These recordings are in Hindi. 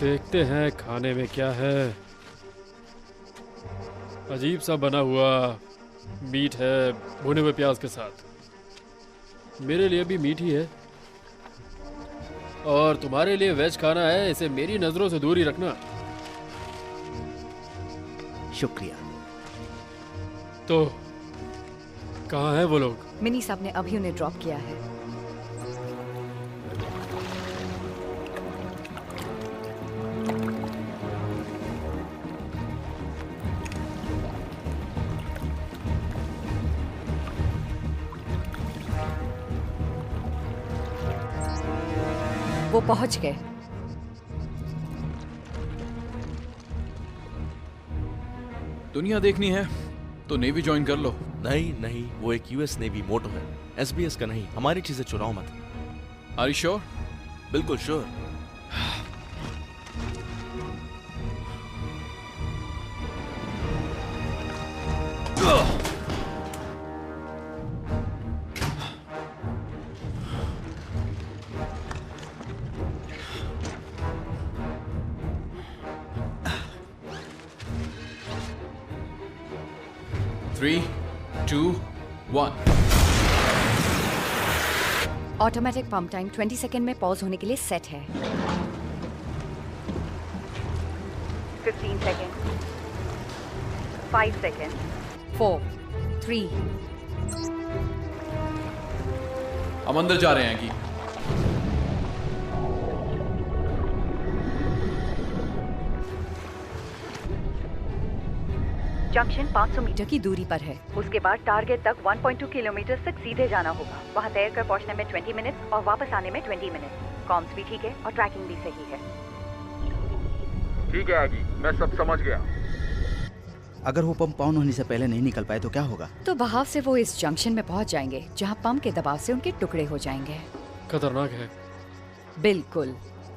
देखते हैं खाने में क्या है। अजीब सा बना हुआ मीट है भुने हुए प्याज के साथ। मेरे लिए भी मीट ही है और तुम्हारे लिए वेज खाना है। इसे मेरी नजरों से दूर ही रखना। शुक्रिया। तो कहाँ हैं वो लोग? मिनी साहब ने अभी उन्हें ड्रॉप किया है। वो पहुंच गए। दुनिया देखनी है तो नेवी ज्वाइन कर लो। नहीं नहीं, वो एक यूएस नेवी मोटो है, एसबीएस का नहीं। हमारी चीजें चुराओ मत। Are you sure? बिल्कुल sure. Three, two, one. Automatic pump time 20 second में पॉज होने के लिए सेट है। 15 सेकेंड, 5 सेकेंड, 4, 3। हम अंदर जा रहे हैं कि जंक्शन 500 मीटर की दूरी पर है। उसके बाद टारगेट तक 1.2 किलोमीटर तक सीधे जाना होगा। वहाँ तैर कर पहुँचने में 20 मिनट और वापस आने में 20 मिनट। कॉम्स भी ठीक है और ट्रैकिंग भी सही है। ठीक है आगी, मैं सब समझ गया। अगर वो पंप ऑन होने से पहले नहीं निकल पाए तो क्या होगा? तो बहाव से वो इस जंक्शन में पहुँच जाएंगे जहाँ पंप के दबाव से उनके टुकड़े हो जाएंगे। खतरनाक है। बिल्कुल।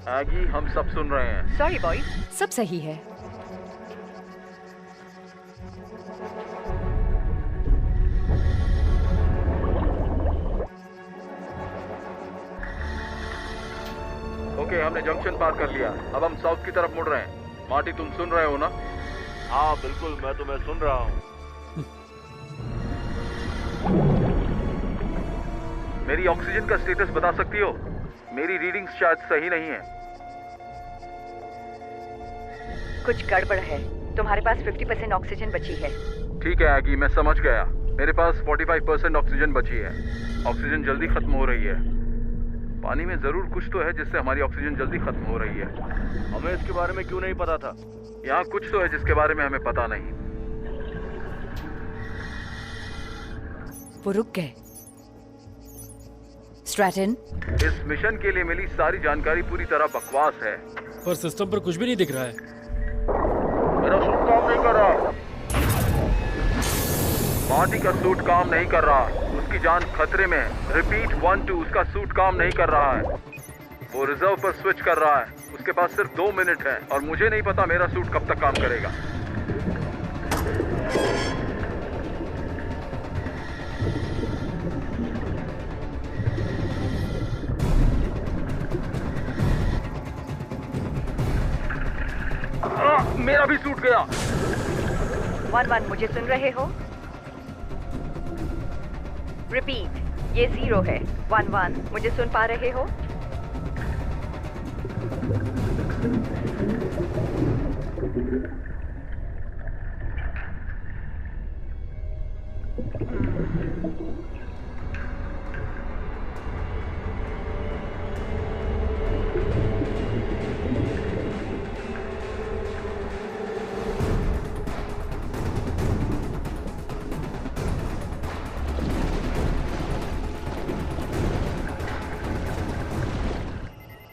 आगी, हम सब सुन रहे हैं। सॉरी बॉयज, सब सही है। ओके, हमने जंक्शन पार कर लिया। अब हम साउथ की तरफ मुड़ रहे हैं। मार्टी, तुम सुन रहे हो ना? हाँ बिल्कुल, मैं तुम्हें सुन रहा हूँ। मेरी ऑक्सीजन का स्टेटस बता सकती हो? मेरी रीडिंग्स शायद सही नहीं है। कुछ गड़बड़ है। तुम्हारे पास 50% ऑक्सीजन बची है। ठीक है आगी, मैं समझ गया। मेरे पास 45% ऑक्सीजन बची है। ऑक्सीजन जल्दी खत्म हो रही है। पानी में जरूर कुछ तो है जिससे हमारी ऑक्सीजन जल्दी खत्म हो रही है। हमें इसके बारे में क्यों नहीं पता था? यहाँ कुछ तो है जिसके बारे में हमें पता नहीं। वो रुक गए। स्ट्रैटन, इस मिशन के लिए मिली सारी जानकारी पूरी तरह बकवास है। पर सिस्टम पर कुछ भी नहीं दिख रहा है। मेरा सूट काम नहीं कर रहा। मार्टी का सूट काम नहीं कर रहा। उसकी जान खतरे में। रिपीट 1, 2, उसका सूट काम नहीं कर रहा है। वो रिजर्व पर स्विच कर रहा है। उसके पास सिर्फ 2 मिनट है और मुझे नहीं पता मेरा सूट कब तक काम करेगा। मेरा भी सूट गया। 1-1, मुझे सुन रहे हो? रिपीट, ये 0 है। 1-1, मुझे सुन पा रहे हो?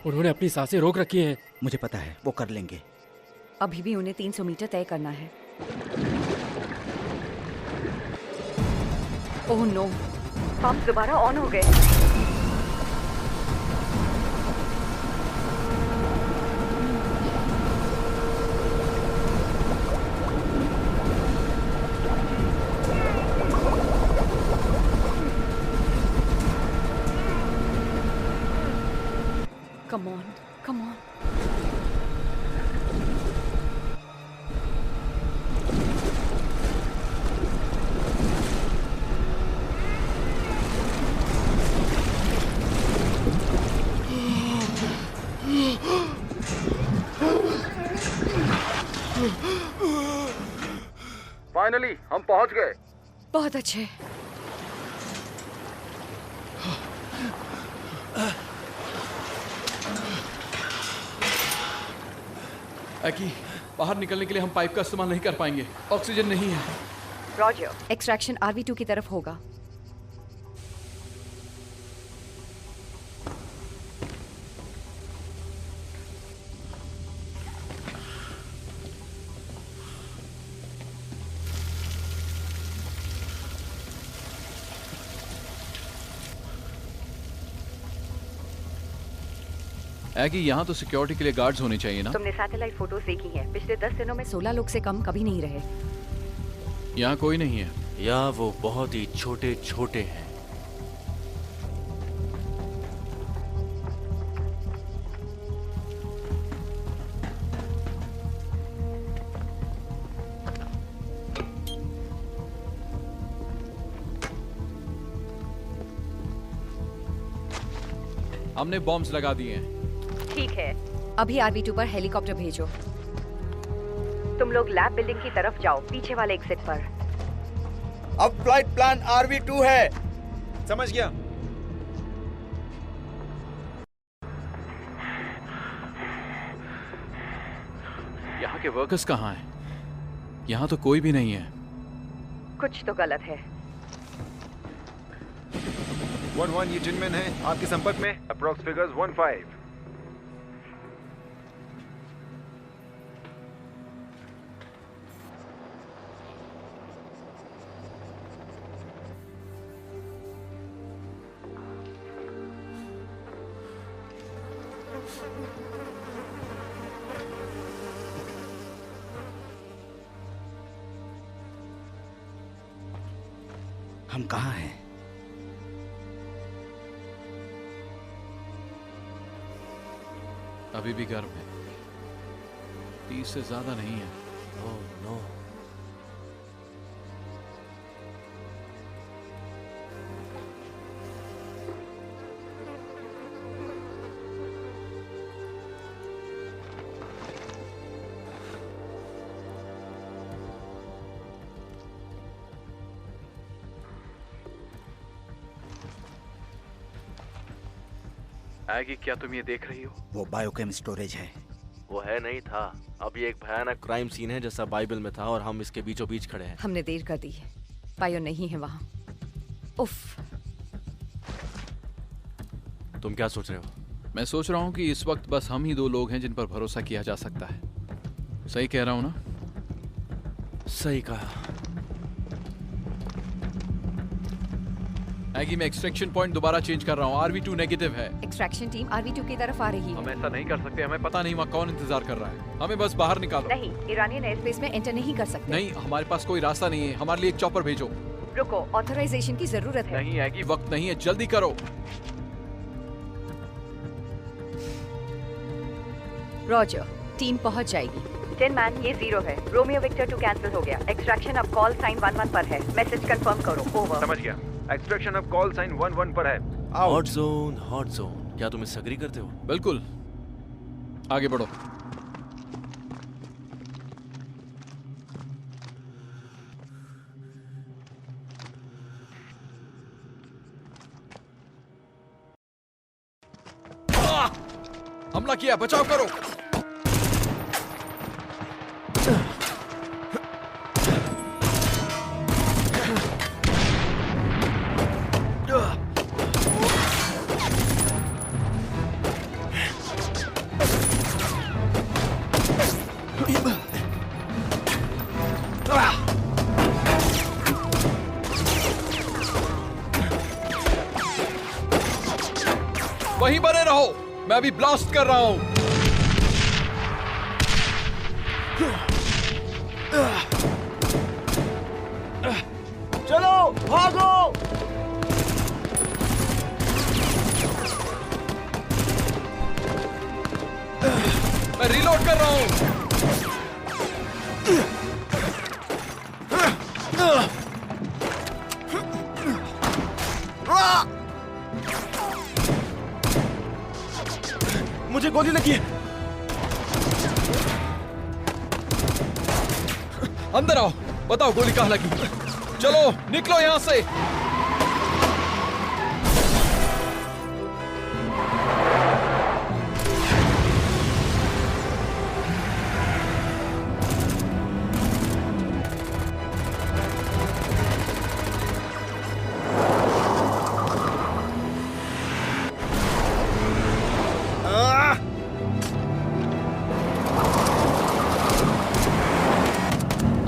उन्होंने अपनी सांसें रोक रखी हैं। मुझे पता है, वो कर लेंगे। अभी भी उन्हें 300 मीटर तय करना है। ओह नो, पंप दोबारा ऑन हो गए। Come on, come on. Finally हम पहुंच गए। बहुत अच्छे। एकी, बाहर निकलने के लिए हम पाइप का इस्तेमाल नहीं कर पाएंगे, ऑक्सीजन नहीं है। रॉजर, एक्सट्रैक्शन RV2 की तरफ होगा। एकी, यहाँ तो सिक्योरिटी के लिए गार्ड्स होने चाहिए ना? तुमने सैटेलाइट फोटोज देखी हैं। पिछले 10 दिनों में 16 लोग से कम कभी नहीं रहे। यहाँ कोई नहीं है। या वो बहुत ही छोटे छोटे हैं। हमने बॉम्ब्स लगा दिए हैं। ठीक है, अभी RV2 पर हेलीकॉप्टर भेजो। तुम लोग लैब बिल्डिंग की तरफ जाओ, पीछे वाले एग्जिट पर। अब फ्लाइट प्लान RV2 है। समझ गया। यहाँ के वर्कर्स कहाँ हैं? यहाँ तो कोई भी नहीं है। कुछ तो गलत है। 1-1 ये जिनमैन है आपके संपर्क में। Approx figures 1-5। हम कहाँ हैं? अभी भी गर्म है। 30 से ज्यादा नहीं है। Oh no. एगी, क्या तुम ये देख रही हो? वो बायोकेम स्टोरेज है। वो है नहीं था। अब ये एक भयानक क्राइम सीन है जैसा बाइबल में था और हम इसके बीचों बीच खड़े हैं। हमने देर कर दी है। बायो नहीं है वहाँ। उफ। तुम क्या सोच रहे हो? मैं सोच रहा हूँ कि इस वक्त बस हम ही 2 लोग हैं जिन पर भरोसा किया जा सकता है। सही कह रहा हूँ ना? सही कहा। एगी, मैं एक्सट्रैक्शन पॉइंट दोबारा चेंज कर रहा हूँ। RV2 नेगेटिव है। एक्सट्रैक्शन टीम RV2 की तरफ आ रही है। हम ऐसा नहीं कर सकते। हमें पता नहीं वहाँ कौन इंतजार कर रहा है। हमें बस बाहर निकालो। नहीं, ईरानियन एयरस्पेस में एंटर नहीं कर सकते। नहीं, हमारे पास कोई रास्ता नहीं है। हमारे लिए एक चॉपर भेजो। रुको, ऑथराइजेशन की जरूरत है। नहीं एगी, वक्त नहीं है, जल्दी करो। रॉजर, टीम पहुंच जाएगी। 10 मैन, ये 0 है। रोमियो विक्टर 2 कैंसिल हो गया। एक्सट्रैक्शन अब कॉल साइन 11 पर है। मैसेज कंफर्म करो। ओवर। समझ गया। एक्सट्रैक्शन अब कॉल साइन 11 पर है। Hot zone, hot zone. क्या तुम इससे एग्री करते हो? बिल्कुल। आगे बढ़ो। हमला किया, बचाव करो। वहीं बने रहो, मैं अभी ब्लास्ट कर रहा हूं। चलो भागो। मैं रीलोड कर रहा हूं। मुझे गोली लगी है। अंदर आओ। बताओ गोली कहाँ लगी? चलो निकलो यहाँ से।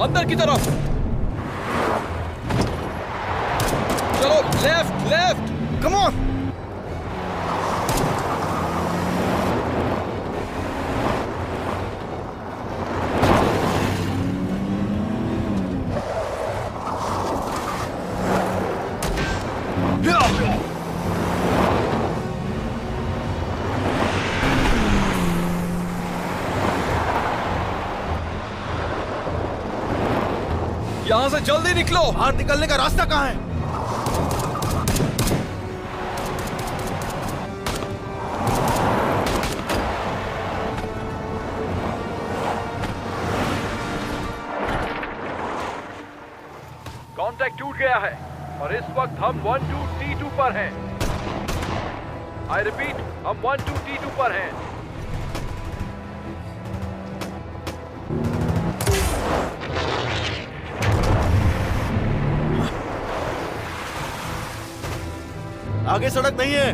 अंदर की तरफ चलो, लेफ्ट लेफ्ट, कम ऑन। यहां से जल्दी निकलो। बाहर निकलने का रास्ता कहाँ है? कांटेक्ट टूट गया है और इस वक्त हम 12T2 पर हैं। आई रिपीट, हम 12T2 पर हैं। आगे सड़क नहीं है।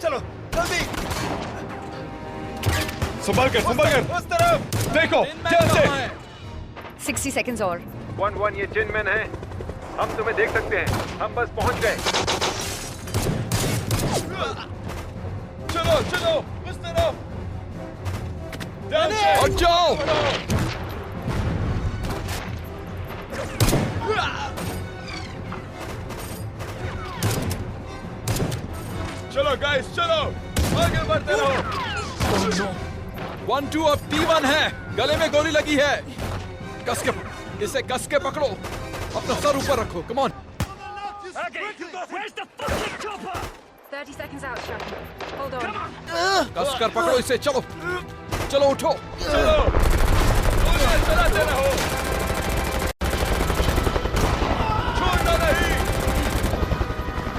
चलो जल्दी। संभल कर उस तरफ देखो। जल्दी 60 seconds और। 1-1 ये चिनमैन है। हम तुम्हें देख सकते हैं। हम बस पहुंच गए। चलो चलो उस तरफ। और जाओ। चलो गाइस चलो आगे बढ़ते रहो। 1-2 अब T1 है। गले में गोली लगी है। कस के इसे कस के पकड़ो। अपना सर ऊपर रखो। Come on. 30 seconds out, Chucky. Hold on. कस कर पकड़ो इसे। चलो चलो उठो। चलो चलाते रहो। छोड़ना नहीं।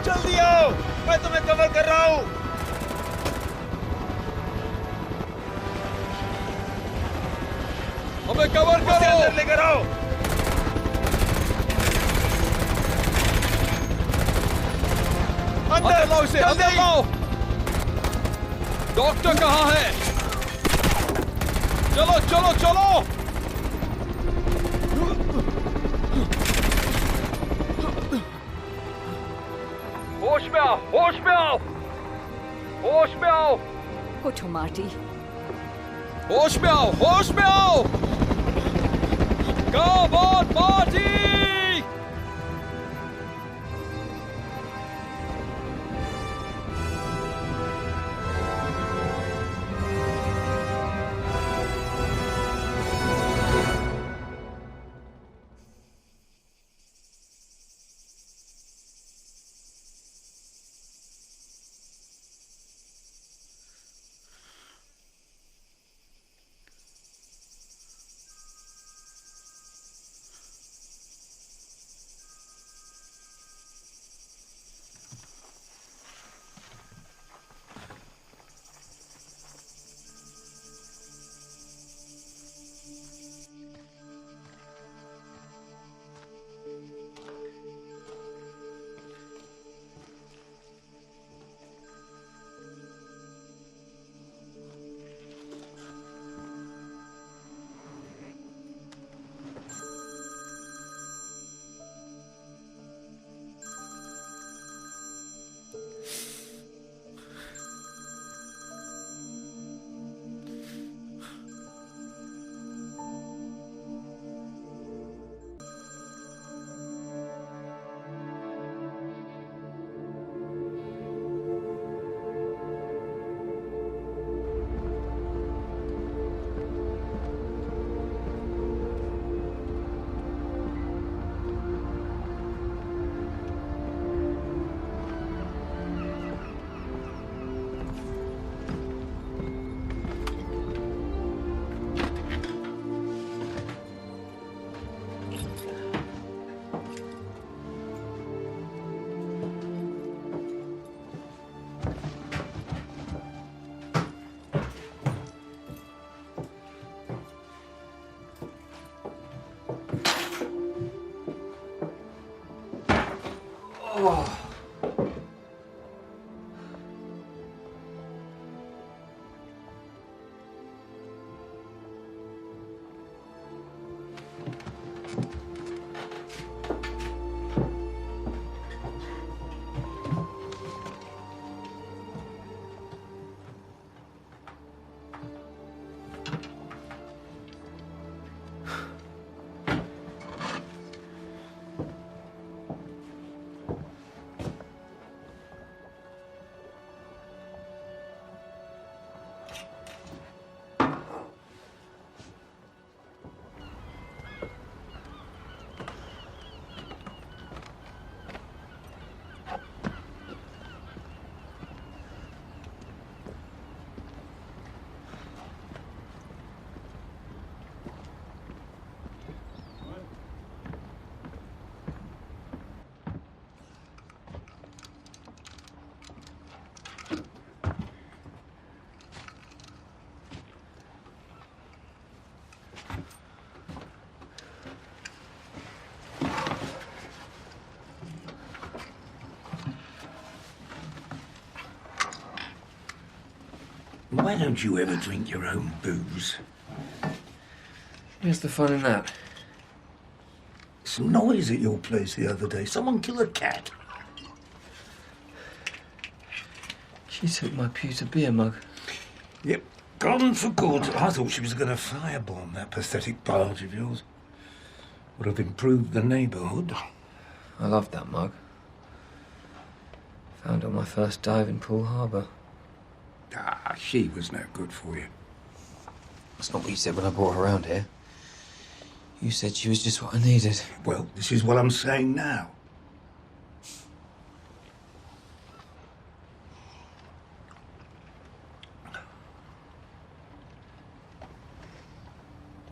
जल्दी आओ, मैं तुम्हें कवर कर रहा हूँ। हमें कवर करो। अंदर लेकर आओ। अंदर लाओ इसे। अंदर लाओ। डॉक्टर कहाँ है? चलो चलो चलो। होश में आओ, होश में आओ, होश में आओ। उठो मार्टी। होश में आओ, होश में आओ। Come on, Marty! Why don't you ever drink your own booze? Where's the fun in that? Some noise at your place the other day. Someone kill a cat. She took my pewter beer mug. Yep, gone for good. I thought she was going to firebomb that pathetic barge of yours. Would have improved the neighbourhood. I loved that mug. Found it on my first dive in Poole Harbour. Ah, she was no good for you. That's not what you said when I brought her around here. You said she was just what I needed. Well, this is what I'm saying now.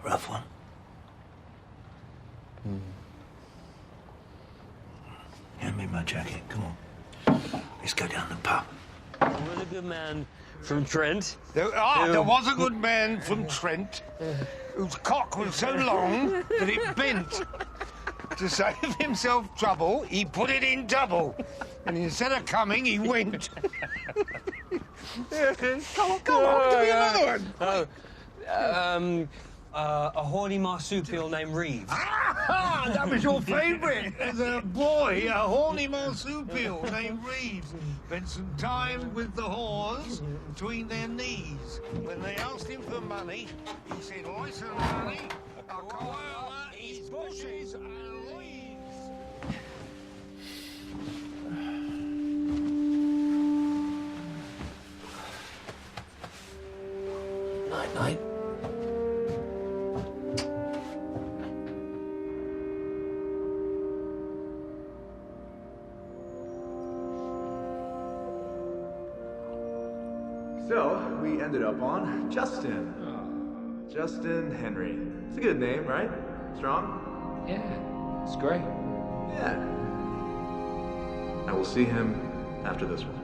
Rough one. Hand me my jacket, come on. Let's go down the pub. There was a good man from Trent. There was a good man from Trent whose cock was so long that it bent. To save himself trouble, he put it in double. And instead of coming, he went. Come on, give me another one. A horny marsupial named Reeves. Ah, that was your favourite as a boy, a horny marsupial named Reeves. Spent some time with the whores between their knees. When they asked him for money, he said, "Listen, honey, a koala eats bushes and leaves." Night-night. So, we ended up on Justin. Justin Henry. It's a good name, right? Strong? Yeah, it's great. Yeah. I will see him after this one.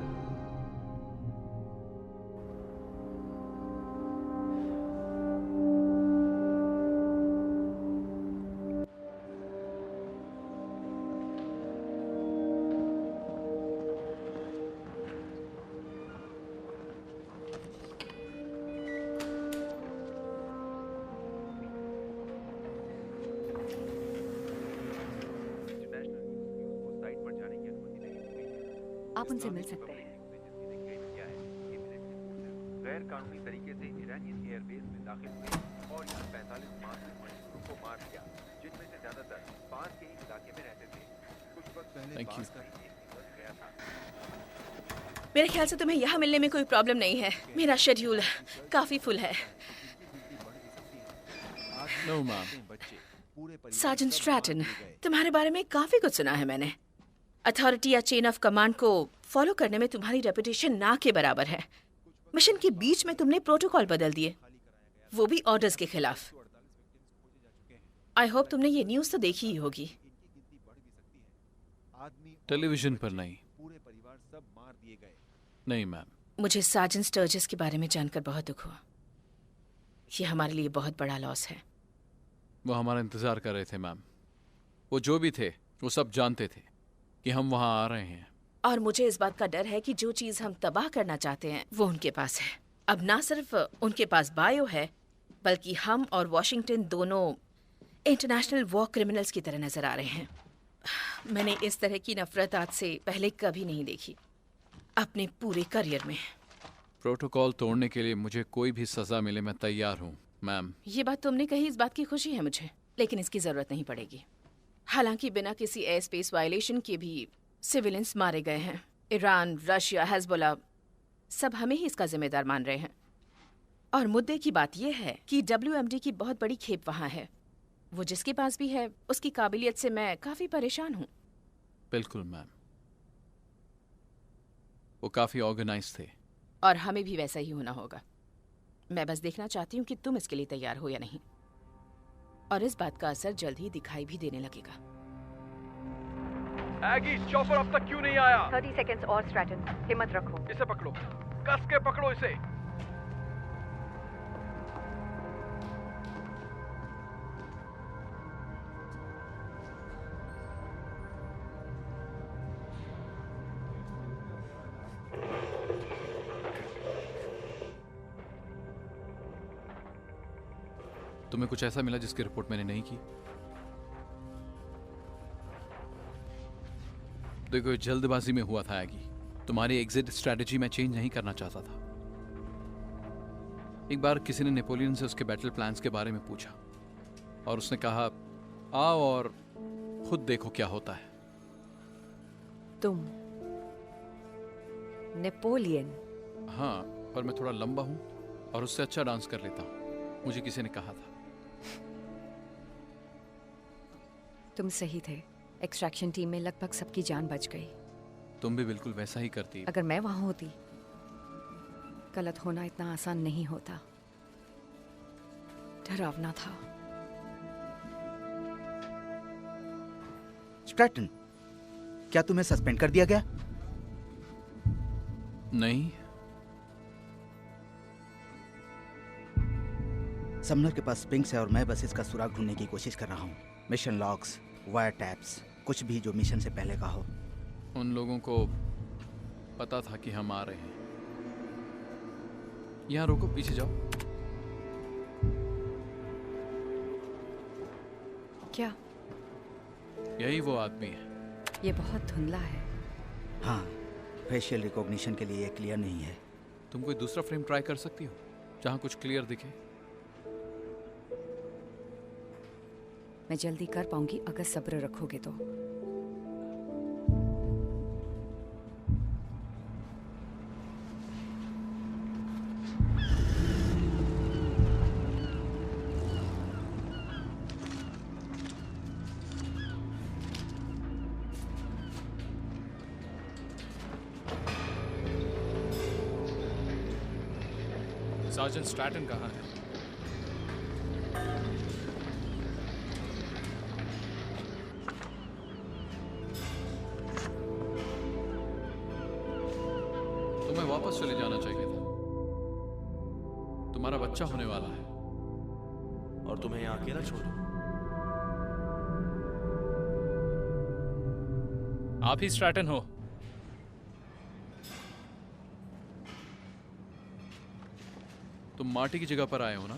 आप उनसे मिल सकते हैं। गैर कानूनी तरीके से ईरानियन एयरबेस में दाखिल हुए और यहाँ 45 मासूम मजदूरों को मार दिया, जिनमें से ज्यादातर पास के ही इलाके में रहते थे। कुछ वक्त पहले पास का ही एक बस गया था। मेरे ख्याल से तुम्हें यहाँ मिलने में कोई प्रॉब्लम नहीं है। मेरा शेड्यूल काफी फुल है। No, ma'am. सार्जेंट स्ट्रैटन, तुम्हारे बारे में काफी कुछ सुना है मैंने। अथॉरिटी या चेन ऑफ कमांड को फॉलो करने में तुम्हारी रेपुटेशन ना के बराबर है। मिशन के बीच में तुमने प्रोटोकॉल बदल दिए, वो भी ऑर्डर्स के खिलाफ। आई होप तुमने ये न्यूज़ तो देखी ही होगी। टेलीविजन पर नहीं। नहीं मैम। मुझे सार्जेंट स्टर्जिस के बारे में जानकर बहुत दुख हुआ। ये हमारे लिए बहुत बड़ा लॉस है। वो हमारा इंतजार कर रहे थे मैम। वो जो भी थे वो सब जानते थे कि हम वहाँ आ रहे हैं। और मुझे इस बात का डर है कि जो चीज़ हम तबाह करना चाहते हैं वो उनके पास है। अब ना सिर्फ उनके पास बायो है, बल्कि हम और वॉशिंगटन दोनों इंटरनेशनल वॉर क्रिमिनल्स की तरह नजर आ रहे हैं। मैंने इस तरह की नफरत आज से पहले कभी नहीं देखी अपने पूरे करियर में। प्रोटोकॉल तोड़ने के लिए मुझे कोई भी सजा मिले मैं तैयार हूँ मैम। ये बात तुमने कही, इस बात की खुशी है मुझे, लेकिन इसकी जरूरत नहीं पड़ेगी। हालांकि बिना किसी एयर स्पेस वायलेशन के भी सिविलियंस मारे गए हैं। ईरान, रशिया, हिजबुल्लाह सब हमें ही इसका जिम्मेदार मान रहे हैं। और मुद्दे की बात यह है कि WMD की बहुत बड़ी खेप वहाँ है। वो जिसके पास भी है उसकी काबिलियत से मैं काफी परेशान हूँ। बिल्कुल मैम, वो काफी ऑर्गेनाइज थे। और हमें भी वैसा ही होना होगा। मैं बस देखना चाहती हूँ कि तुम इसके लिए तैयार हो या नहीं, और इस बात का असर जल्द ही दिखाई भी देने लगेगा। एगी, चॉपर अब तक क्यों नहीं आया? 30 सेकंड्स और स्ट्रैटन, हिम्मत रखो। इसे पकड़ो, कस के पकड़ो इसे। तुम्हें कुछ ऐसा मिला जिसकी रिपोर्ट मैंने नहीं की? देखो, जल्दबाजी में हुआ था एगी। तुम्हारी एग्जिट स्ट्रेटजी मैं चेंज नहीं करना चाहता था। एक बार किसी ने नेपोलियन से उसके बैटल प्लान्स के बारे में पूछा और उसने कहा, आओ और खुद देखो क्या होता है। तुम नेपोलियन? हाँ, पर मैं थोड़ा लंबा हूं और उससे अच्छा डांस कर लेता हूं, मुझे किसी ने कहा था। तुम सही थे। एक्सट्रैक्शन टीम में लगभग सबकी जान बच गई। तुम भी बिल्कुल वैसा ही करती। अगर मैं वहां होती, गलत होना इतना आसान नहीं होता। डरावना था। स्ट्रैटन, क्या तुम्हें सस्पेंड कर दिया गया? नहीं। समनर के पास स्पिंक्स है और मैं बस इसका सुराग ढूंढने की कोशिश कर रहा हूँ। मिशन लॉग्स, वायर टैप्स, कुछ भी जो मिशन से पहले का हो। उन लोगों को पता था कि हम आ रहे हैं। यहाँ रुको, पीछे जाओ। क्या? यही वो आदमी है। ये बहुत धुंधला है। हाँ, फेशियल रिकॉग्निशन के लिए क्लियर नहीं है। तुम कोई दूसरा फ्रेम ट्राई कर सकती हो जहाँ कुछ क्लियर दिखे? मैं जल्दी कर पाऊंगी अगर सब्र रखोगे तो। सार्जेंट स्ट्रैटन कहाँ है? तुम्हें वापस चले जाना चाहिए था। तुम्हारा बच्चा होने वाला है। और तुम्हें यहाँ अकेला छोड़ दूं? आप ही स्ट्रैटन हो? तुम मार्टी की जगह पर आए हो ना?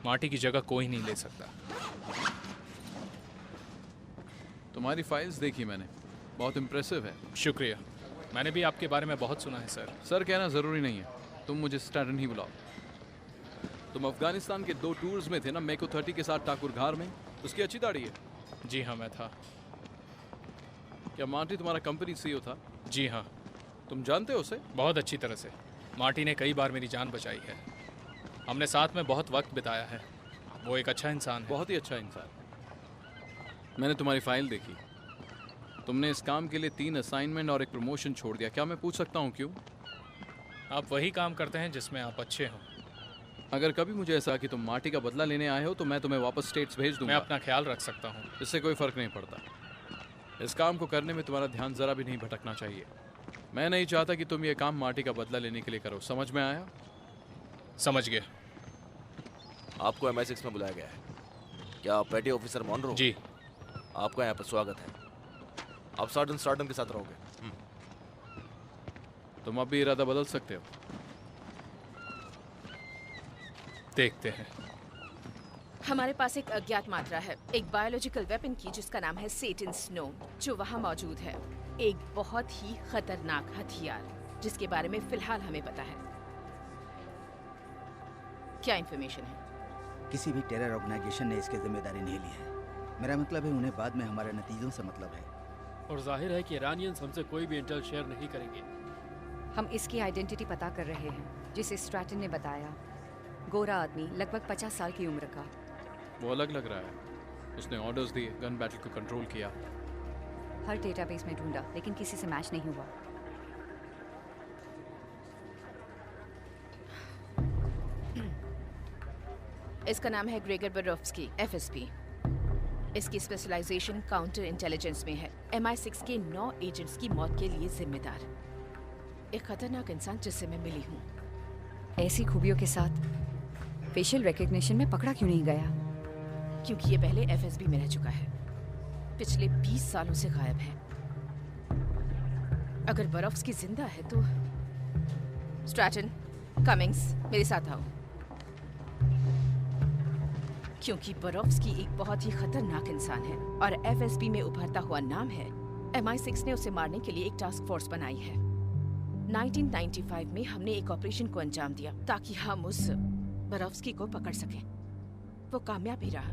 मार्टी की जगह कोई नहीं ले सकता। तुम्हारी फाइल्स देखी मैंने, बहुत इम्प्रेसिव है। शुक्रिया, मैंने भी आपके बारे में बहुत सुना है सर। सर कहना जरूरी नहीं है, तुम मुझे स्ट्रैटन ही बुलाओ। तुम अफगानिस्तान के 2 टूर्स में थे ना, मेको 30 के साथ ठाकुरघार में? उसकी अच्छी दाढ़ी है। जी हाँ, मैं था। क्या मार्टी तुम्हारा कंपनी सीईओ था? जी हाँ। तुम जानते हो उसे? बहुत अच्छी तरह से। मार्टी ने कई बार मेरी जान बचाई है। हमने साथ में बहुत वक्त बिताया है। वो एक अच्छा इंसान है। बहुत ही अच्छा इंसान। मैंने तुम्हारी फाइल देखी। तुमने इस काम के लिए 3 असाइनमेंट और एक प्रमोशन छोड़ दिया। क्या मैं पूछ सकता हूँ क्यों? आप वही काम करते हैं जिसमें आप अच्छे हो। अगर कभी मुझे ऐसा कि तुम मार्टी का बदला लेने आए हो तो मैं तुम्हें वापस स्टेट्स भेज दूंगा। मैं अपना ख्याल रख सकता हूँ। इससे कोई फर्क नहीं पड़ता। इस काम को करने में तुम्हारा ध्यान जरा भी नहीं भटकना चाहिए। मैं नहीं चाहता कि तुम ये काम मार्टी का बदला लेने के लिए करो। समझ में आया? समझ गया। आपको MI6 में बुलाया गया है। क्या आप पेटी ऑफिसर मॉनरो? जी। आपका यहाँ पर स्वागत है। आप सार्जेंट स्ट्रैटन के साथ रहोगे। तुम अब भी इरादा बदल सकते हो। देखते हैं। हमारे पास एक अज्ञात मात्रा है, एक बायोलॉजिकल वेपन की जिसका नाम है सेटन स्नो, जो वहाँ मौजूद है। एक बहुत ही खतरनाक हथियार जिसके बारे में फिलहाल हमें पता है। क्या इंफॉर्मेशन है? किसी भी टेरर ऑर्गेनाइजेशन ने इसकी जिम्मेदारी नहीं ली है। मेरा मतलब है उन्हें बाद में हमारे नतीजों से मतलब है। और जाहिर है कि ईरानियंस हमसे कोई भी इंटेल शेयर नहीं करेंगे। हम इसकी आइडेंटिटी पता कर रहे हैं, जिसे स्ट्रैटन ने बताया। गोरा आदमी, लगभग 50 साल की उम्र का। वो अलग लग रहा है। उसने ऑर्डर्स दिए, गन बैटल को कंट्रोल किया। हर डेटाबेस में ढूंढा लेकिन किसी से मैच नहीं हुआ। इसका नाम है ग्रेगर बरोफ्स्की, FSP। इसकी स्पेशलाइजेशन काउंटर इंटेलिजेंस में है। MI6 के 9 एजेंट्स की मौत के लिए जिम्मेदार। एक खतरनाक इंसान जिससे मैं मिली हूँ। ऐसी खूबियों के साथ फेशियल रिकॉग्निशन में पकड़ा क्यों नहीं गया? क्योंकि ये पहले FSB में रह चुका है। पिछले 20 सालों से गायब है। अगर बरोफ्स्की जिंदा है तो स्ट्रैटन, कमिंग्स, मेरे साथ आओ। क्योंकि बरोफ्स्की एक बहुत ही खतरनाक इंसान है और एफएसबी में उभरता हुआ नाम है। MI6 ने उसे मारने के लिए एक टास्क फोर्स बनाई है। 1995 में हमने एक ऑपरेशन को अंजाम दिया ताकि हम उस बरोफ्स्की को पकड़ सकें। वो कामयाब भी रहा।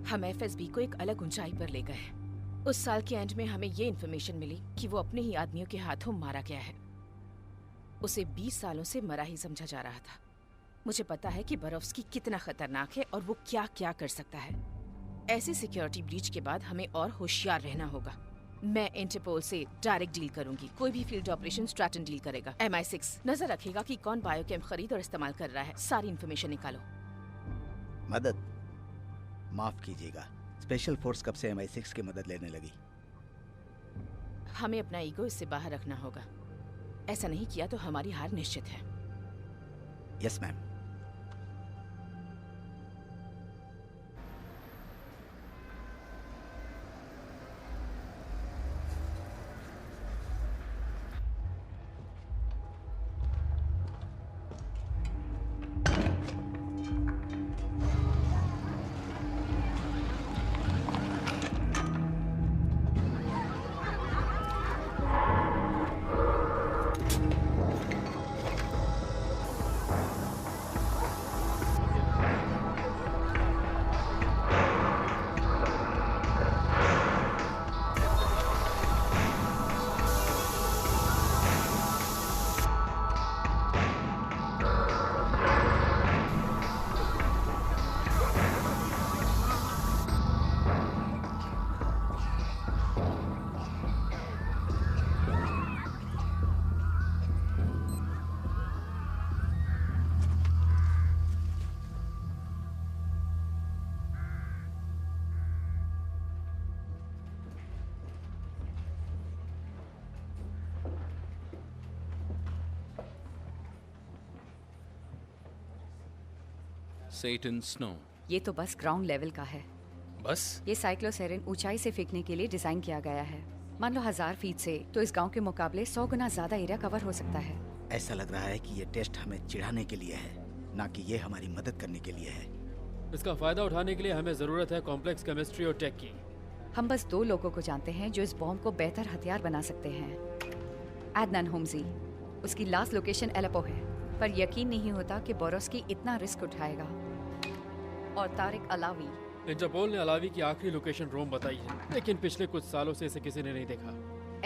हम एफएसबी को एक अलग ऊंचाई पर ले गए। उस साल के एंड में हमें ये इन्फॉर्मेशन मिली कि वो अपने ही आदमियों के हाथों मारा गया है। उसे 20 सालों से मरा ही समझा जा रहा था। मुझे पता है कि बरोफ्स्की कितना खतरनाक है और वो क्या क्या कर सकता है। ऐसी सिक्योरिटी ब्रीच के बाद हमें और होशियार रहना होगा। मैं इंटरपोल से डायरेक्ट डील करूंगी। कोई भी फील्ड ऑपरेशन स्ट्रैटन डील करेगा। MI6 नजर रखेगा कि कौन बायोकेम खरीद और इस्तेमाल कर रहा है। सारी इन्फॉर्मेशन निकालो। मदद माफ कीजिएगा, स्पेशल फोर्स कब से MI6 की मदद लेने लगी? हमें अपना ईगो इससे बाहर रखना होगा। ऐसा नहीं किया तो हमारी हार निश्चित है। Yes ma'am. सेटन स्नो। ये तो बस ग्राउंड लेवल का है। बस ये साइक्लोसेरिन ऊंचाई से फेंकने के लिए डिजाइन किया गया है। मान लो 1000 फीट से, तो इस गांव के मुकाबले 100 गुना ज्यादा एरिया कवर हो सकता है। ऐसा लग रहा है कि ये टेस्ट हमें चिढ़ाने के लिए है, ना कि ये हमारी मदद करने के लिए है। इसका फायदा उठाने के लिए हमें जरूरत है कॉम्प्लेक्स केमिस्ट्री और टेक की। हम बस 2 लोगों को जानते हैं जो इस बॉम्ब को बेहतर हथियार बना सकते हैं। एडनान होम्जी, उसकी लास्ट लोकेशन एलेपो है, पर यकीन नहीं होता कि बोरोफ्स्की इतना रिस्क उठाएगा। और तारिक अलावी। इंटरपोल ने अलावी की आखिरी लोकेशन रोम बताई है, लेकिन पिछले कुछ सालों से इसे किसी ने नहीं देखा।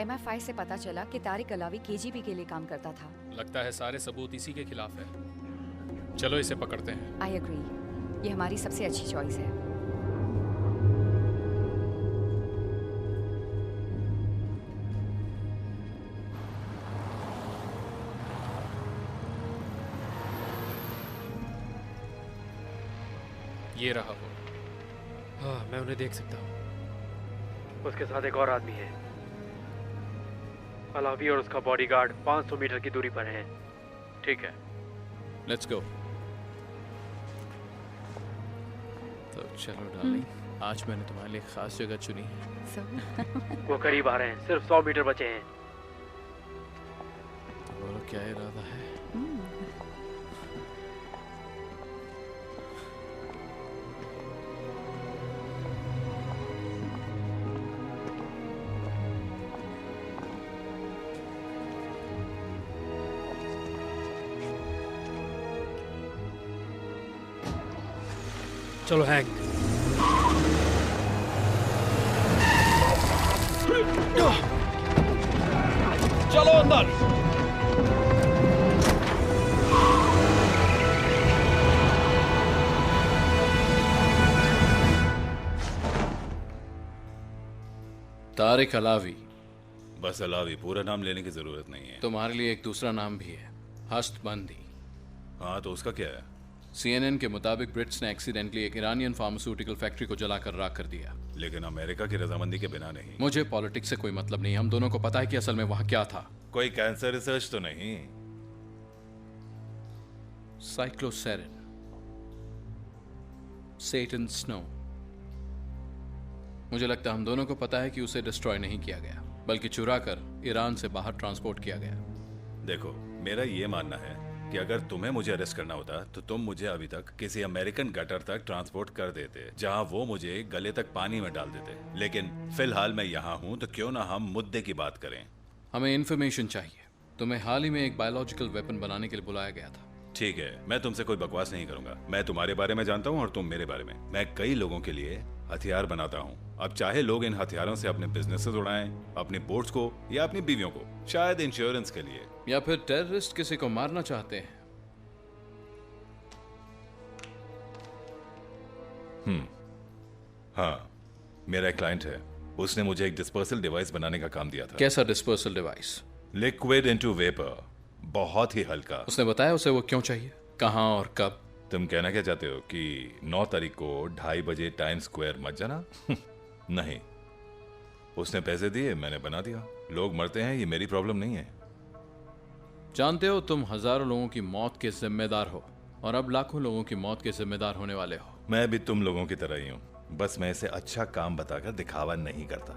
MI5 से पता चला कि तारिक अलावी KGB के लिए काम करता था। लगता है सारे सबूत इसी के खिलाफ है। चलो इसे पकड़ते हैं। आई एग्री, ये हमारी सबसे अच्छी चॉइस है। ये रहा वो। हाँ, मैं उन्हें देख सकता हूँ। उसके साथ एक और आदमी है। अलावी और उसका बॉडीगार्ड 500 मीटर की दूरी पर हैं। ठीक है, लेट्स गो। तो चलो डार्लिंग, आज मैंने तुम्हारे लिए खास जगह चुनी है। वो करीब आ रहे हैं, सिर्फ 100 मीटर बचे हैं। तो बोलो क्या इरादा है? चलो हैंक। चलो अंदर। तारिक अलावी। बस अलावी, पूरा नाम लेने की जरूरत नहीं है। तुम्हारे लिए एक दूसरा नाम भी है, हस्तबंदी। हाँ, तो उसका क्या है? CNN के मुताबिक ब्रिट्स ने एक्सीडेंटली एक ईरानियन फार्मास्यूटिकल फैक्ट्री को जलाकर राख कर दिया। लेकिन अमेरिका की रजामंदी के बिना नहीं। मुझे पॉलिटिक्स से कोई मतलब नहीं, हम दोनों को पता है कि असल में वहां क्या था। कोई कैंसर रिसर्च तो नहीं? साइक्लोसेरिन, सेटन स्नो। मुझे लगता है हम दोनों को पता है कि उसे डिस्ट्रॉय नहीं किया गया, बल्कि चुरा कर ईरान से बाहर ट्रांसपोर्ट किया गया। देखो, मेरा ये मानना है कि अगर तुम्हें मुझे अरेस्ट करना होता तो तुम मुझे अभी तक किसी अमेरिकन गटर तक ट्रांसपोर्ट कर देते, जहां वो मुझे गले तक पानी में डाल देते। लेकिन फिलहाल मैं यहाँ हूँ, तो क्यों ना हम मुद्दे की बात करें। हमें इन्फॉर्मेशन चाहिए। तुम्हें हाल ही में एक बायोलॉजिकल वेपन बनाने के लिए बुलाया गया था। ठीक है, मैं तुमसे कोई बकवास नहीं करूंगा। मैं तुम्हारे बारे में जानता हूँ और तुम मेरे बारे में। मैं कई लोगों के लिए हथियार बनाता हूँ। अब चाहे लोग इन हथियारों से अपने बिजनेसेस उड़ाएं, अपने बोट्स को या अपनी बीवियों को, शायद इंश्योरेंस के लिए, या फिर टेररिस्ट किसी को मारना चाहते हैं। हाँ, मेरा एक क्लाइंट है, उसने मुझे एक डिस्पर्सल डिवाइस बनाने का काम दिया था। कैसा dispersal device? Liquid into vapour, बहुत ही हल्का। उसने बताया उसे वो क्यों चाहिए, कहाँ और कब? तुम कहना क्या चाहते हो कि 9 तारीख को 2:30 बजे टाइम स्क्वायर मत जाना? नहीं, उसने पैसे दिए, मैंने बना दिया। लोग मरते हैं, ये मेरी प्रॉब्लम नहीं है। जानते हो, तुम हजारों लोगों की मौत के जिम्मेदार हो और अब लाखों लोगों की मौत के जिम्मेदार होने वाले हो। मैं भी तुम लोगों की तरह ही हूं, बस मैं इसे अच्छा काम बताकर दिखावा नहीं करता।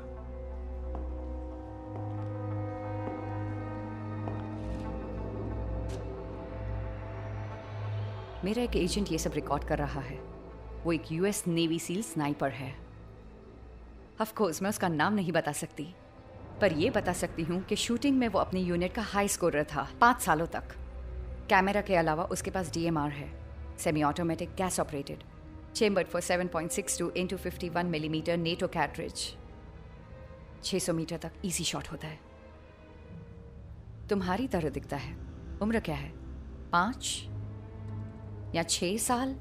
मेरा एक एजेंट ये सब रिकॉर्ड कर रहा है। वो एक यूएस नेवी सील स्नाइपर है। ऑफ कोर्स मैं उसका नाम नहीं बता सकती, पर ये बता सकती हूँ कि शूटिंग में वो अपनी यूनिट का हाई स्कोरर था 5 सालों तक। कैमरा के अलावा उसके पास DMR है, semi automatic gas operated, chambered for 7.62 into 51 millimetre NATO cartridge. 600 metre तक इजी शॉट होता है। तुम्हारी तरह दिखता है। उम्र क्या है, 5 या 6 साल?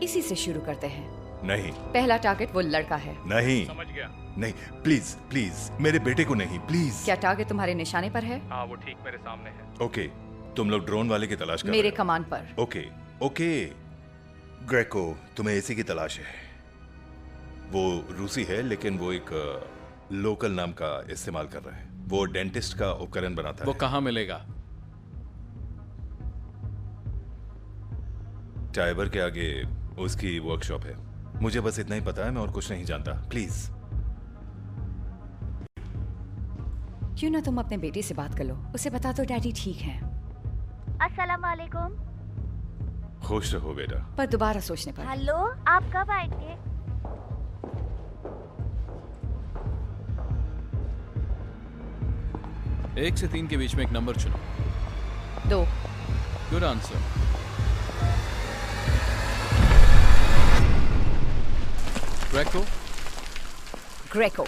इसी से शुरू करते हैं। नहीं, पहला टारगेट वो लड़का है। नहीं, समझ गया। नहीं, प्लीज प्लीज मेरे बेटे को नहीं, प्लीज। क्या टारगेट तुम्हारे निशाने पर है? हाँ, वो ठीक मेरे सामने है। ओके, तुम लोग ड्रोन वाले की तलाश कर मेरे रहे हो। कमांड पर। ओके ओके, ग्रेको, तुम्हें एसी की तलाश है। वो रूसी है, लेकिन वो एक लोकल नाम का इस्तेमाल कर रहा है। वो डेंटिस्ट का उपकरण बनाता है। वो कहाँ मिलेगा? टाइबर के आगे उसकी वर्कशॉप है। मुझे बस इतना ही पता है, मैं और कुछ नहीं जानता। प्लीज। क्यों ना तुम अपने बेटे से बात कर लो, उसे बता दो डैडी ठीक है। अस्सलाम वालेकुम। खुश रहो बेटा। पर दोबारा सोचने पर। हेलो, आप कब आएंगे? एक से 3 के बीच में एक नंबर चुनो। 2। Good answer. ग्रेको। ग्रेको।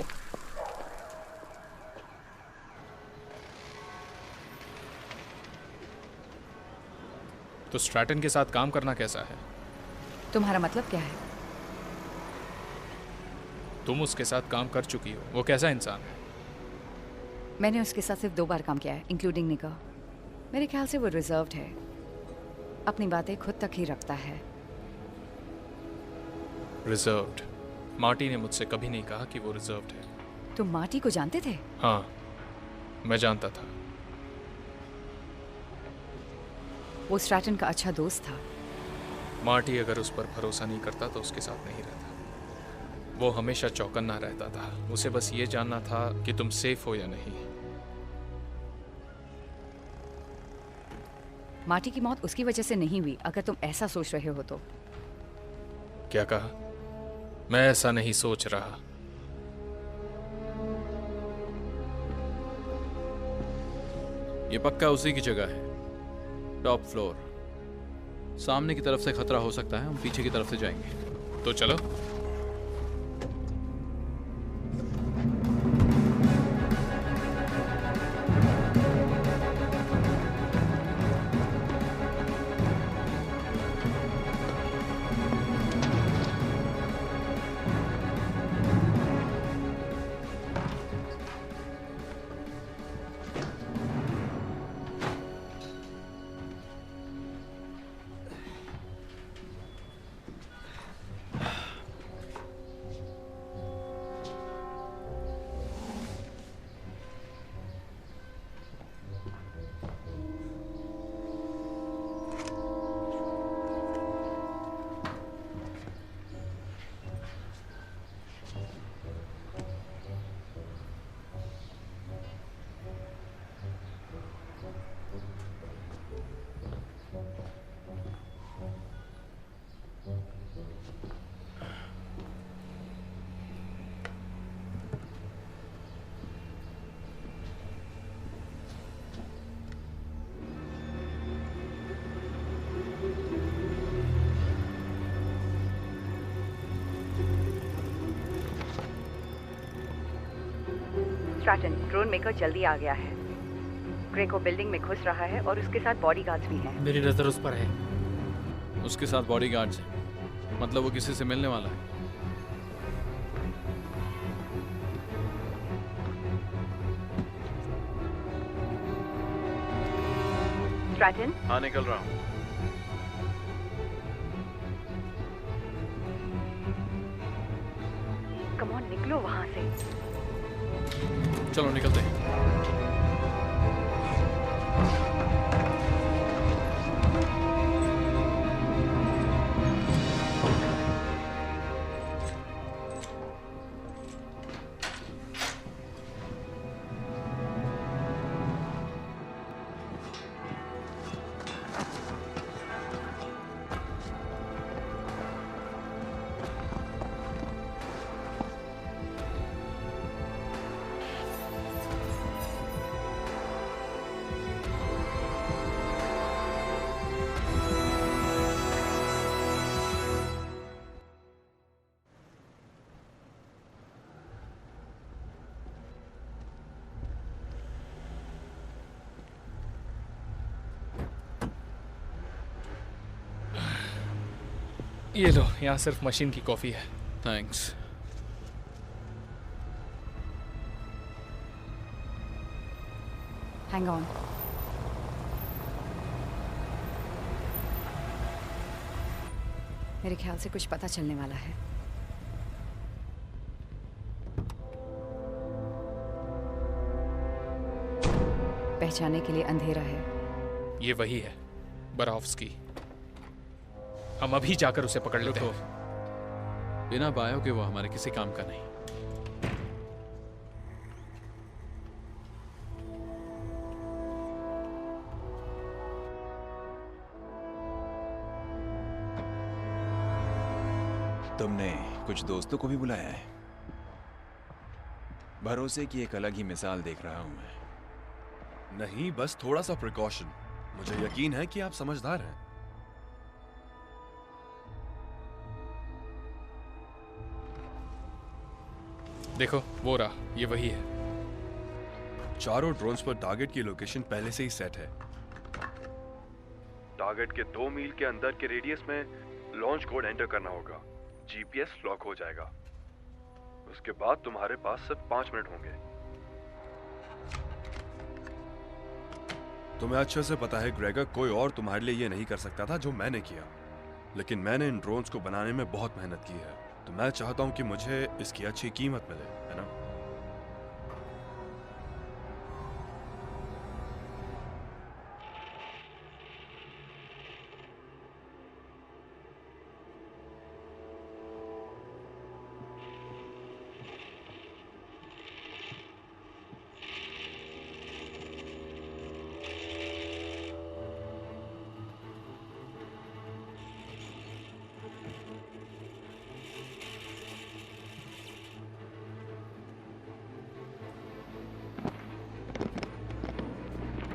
तो स्ट्रैटन के साथ काम करना कैसा है? तुम्हारा मतलब क्या है? तुम उसके साथ काम कर चुकी हो, वो कैसा इंसान है? मैंने उसके साथ सिर्फ 2 बार काम किया है, इंक्लूडिंग निकाह। मेरे ख्याल से वो रिजर्व्ड है, अपनी बातें खुद तक ही रखता है। रिजर्व्ड? मार्टी ने मुझसे कभी नहीं कहा कि वो रिजर्व्ड है। तुम मार्टी को जानते थे? हाँ, मैं जानता था। वो स्ट्रैटन का अच्छा दोस्त था। मार्टी अगर उस पर भरोसा नहीं करता तो उसके साथ नहीं रहता। वो हमेशा चौकन्ना रहता था। उसे बस ये जानना था कि तुम सेफ हो या नहीं। मार्टी की मौत उसकी वजह से नहीं हुई, अगर तुम ऐसा सोच रहे हो तो। क्या कहा? मैं ऐसा नहीं सोच रहा। ये पक्का उसी की जगह है, टॉप फ्लोर। सामने की तरफ से खतरा हो सकता है, हम पीछे की तरफ से जाएंगे। तो चलो। स्ट्रैटन, ड्रोन मेकर जल्दी आ गया है। ग्रेको बिल्डिंग में घुस रहा है और उसके साथ बॉडीगार्ड्स भी हैं। मेरी नजर उस पर है। उसके साथ बॉडीगार्ड्स हैं, मतलब वो किसी से मिलने वाला है। स्ट्रैटन? हाँ, निकल रहा हूँ। कम ऑन, निकलो वहां से। चलो निकलते हैं। ये लो, यहाँ सिर्फ मशीन की कॉफी है। थैंक्स। Hang on. मेरे ख्याल से कुछ पता चलने वाला है। पहचानने के लिए अंधेरा है। ये वही है, बरावस्की। हम अभी जाकर उसे पकड़ लेते हैं। बिना बायो के वो हमारे किसी काम का नहीं। तुमने कुछ दोस्तों को भी बुलाया है? भरोसे की एक अलग ही मिसाल देख रहा हूं मैं। नहीं, बस थोड़ा सा प्रिकॉशन। मुझे यकीन है कि आप समझदार हैं। देखो, वो रहा, ये वही है। चारों ड्रोन्स पर टारगेट की लोकेशन पहले से ही सेट है। टारगेट के 2 मील के अंदर के रेडियस में लॉन्च कोड एंटर करना होगा। जीपीएस लॉक हो जाएगा। उसके बाद तुम्हारे पास सिर्फ 5 मिनट होंगे। तुम्हें अच्छे से पता है ग्रेगर, कोई और तुम्हारे लिए ये नहीं कर सकता था जो मैंने किया। लेकिन मैंने इन ड्रोन्स को बनाने में बहुत मेहनत की है, तो मैं चाहता हूं कि मुझे इसकी अच्छी कीमत मिले, है ना?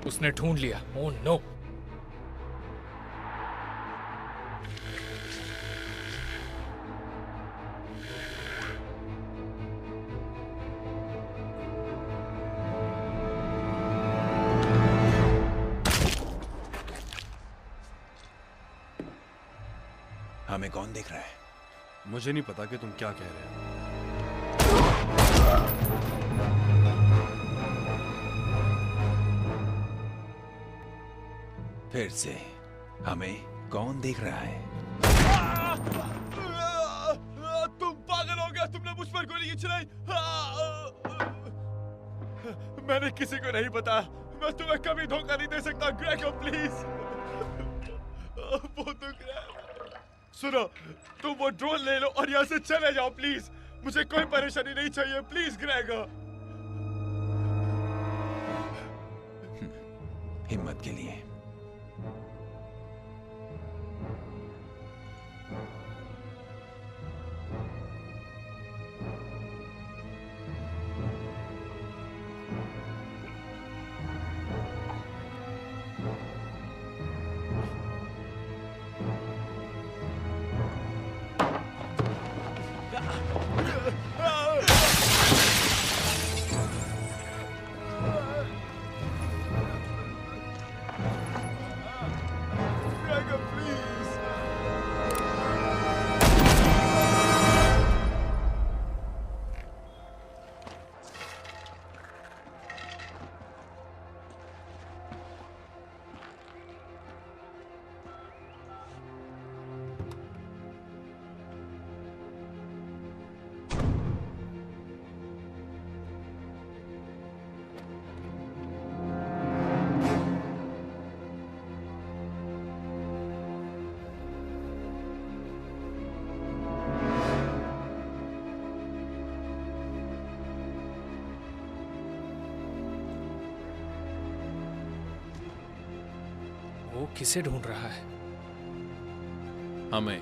उसने ढूंढ लिया। Oh no. हमें कौन देख रहा है? मुझे नहीं पता कि तुम क्या कह रहे हो। फिर से हमें कौन देख रहा है? तुम पागल हो गया, तुमने मुझ पर गोली चलाई। मैंने किसी को नहीं बताया। मैं तुम्हें कभी धोखा नहीं दे सकता ग्रेगो, प्लीज। वो तो सुनो, तुम वो ड्रोन ले लो और यहाँ से चले जाओ प्लीज। मुझे कोई परेशानी नहीं चाहिए, प्लीज ग्रेगो। हिम्मत के लिए। वो किसे ढूंढ रहा है? हमें।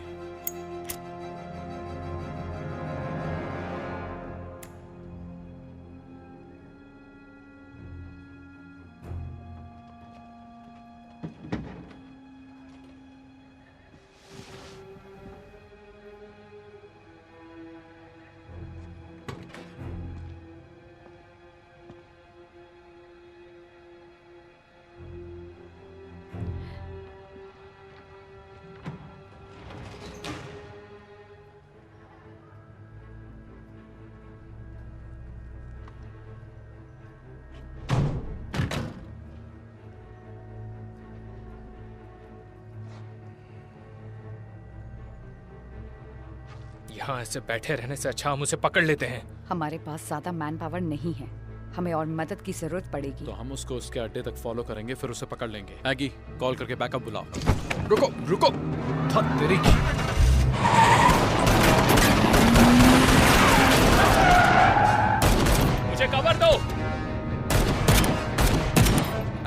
यहाँ ऐसे बैठे रहने से अच्छा हम उसे पकड़ लेते हैं। हमारे पास ज्यादा मैन पावर नहीं है, हमें और मदद की जरूरत पड़ेगी। तो हम उसको उसके अड्डे तक फॉलो करेंगे, फिर उसे पकड़ लेंगे। एगी, कॉल करके बैकअप बुलाओ। रुको रुको, धत तेरी की। मुझे कवर दो।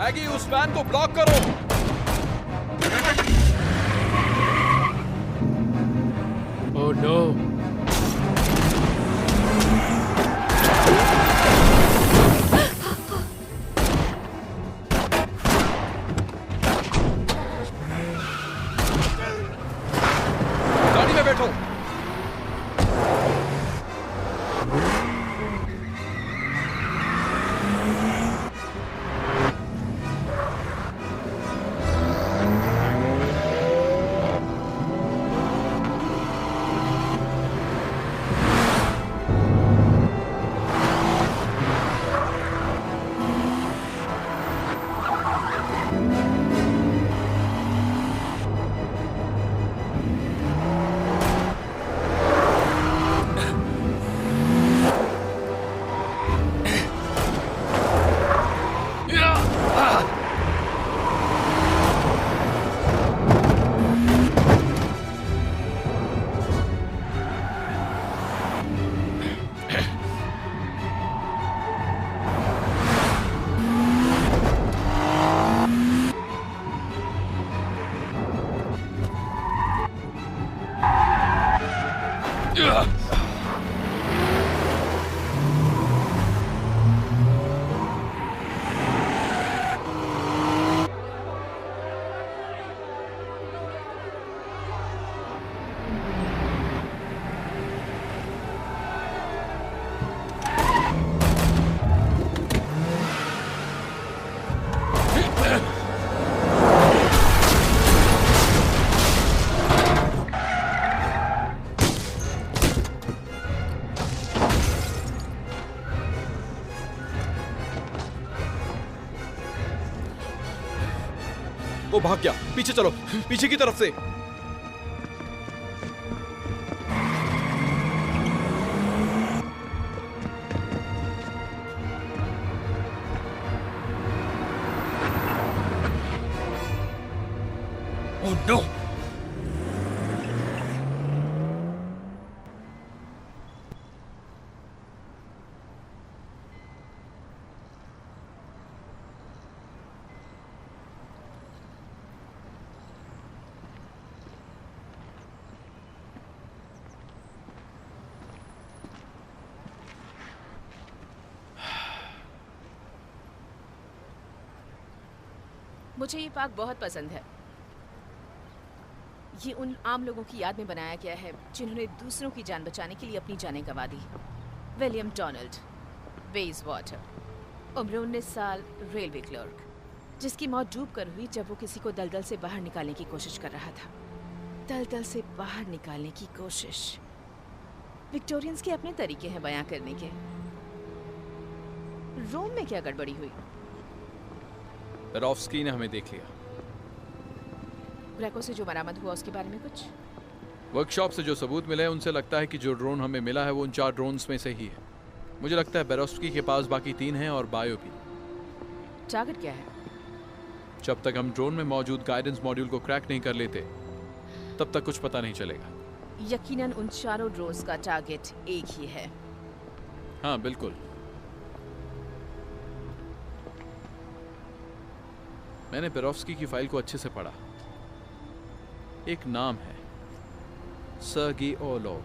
एगी, उस वैन को ब्लॉक करो। Oh no! गाड़ी में बैठो। वो भाग गया। पीछे चलो, पीछे की तरफ से। Oh no! मुझे ये पार्क बहुत पसंद है। ये उन आम लोगों की याद में बनाया गया है जिन्होंने दूसरों की जान बचाने के लिए अपनी जानें गंवा दी। विलियम डोनाल्ड, बेजवाटर, उम्र 19 साल, रेलवे क्लर्क, जिसकी मौत डूब कर हुई जब वो किसी को दलदल से बाहर निकालने की कोशिश कर रहा था। दलदल से बाहर निकालने की कोशिश। विक्टोरियंस के अपने तरीके हैं बयां करने के। रोम में क्या गड़बड़ी हुई? पेरोव्स्की ने हमें देख लिया। ग्रेको से जो बरामद हुआ उसके बारे में कुछ? वर्कशॉप से जो सबूत मिले उनसे लगता है कि जो ड्रोन हमें मिला है वो उन 4 ड्रोन्स में से ही है। मुझे लगता है पेरोव्स्की के पास बाकी 3 हैं और बायो भी। टारगेट क्या है? जब तक हम ड्रोन में मौजूद गाइडेंस मॉड्यूल को क्रैक नहीं कर लेते तब तक कुछ पता नहीं चलेगा। यकीनन उन 4 ड्रोन्स का टारगेट एक ही है। हाँ बिल्कुल। मैंने पेरोव्स्की की फाइल को अच्छे से पढ़ा। एक नाम है सर्गी ओलोव।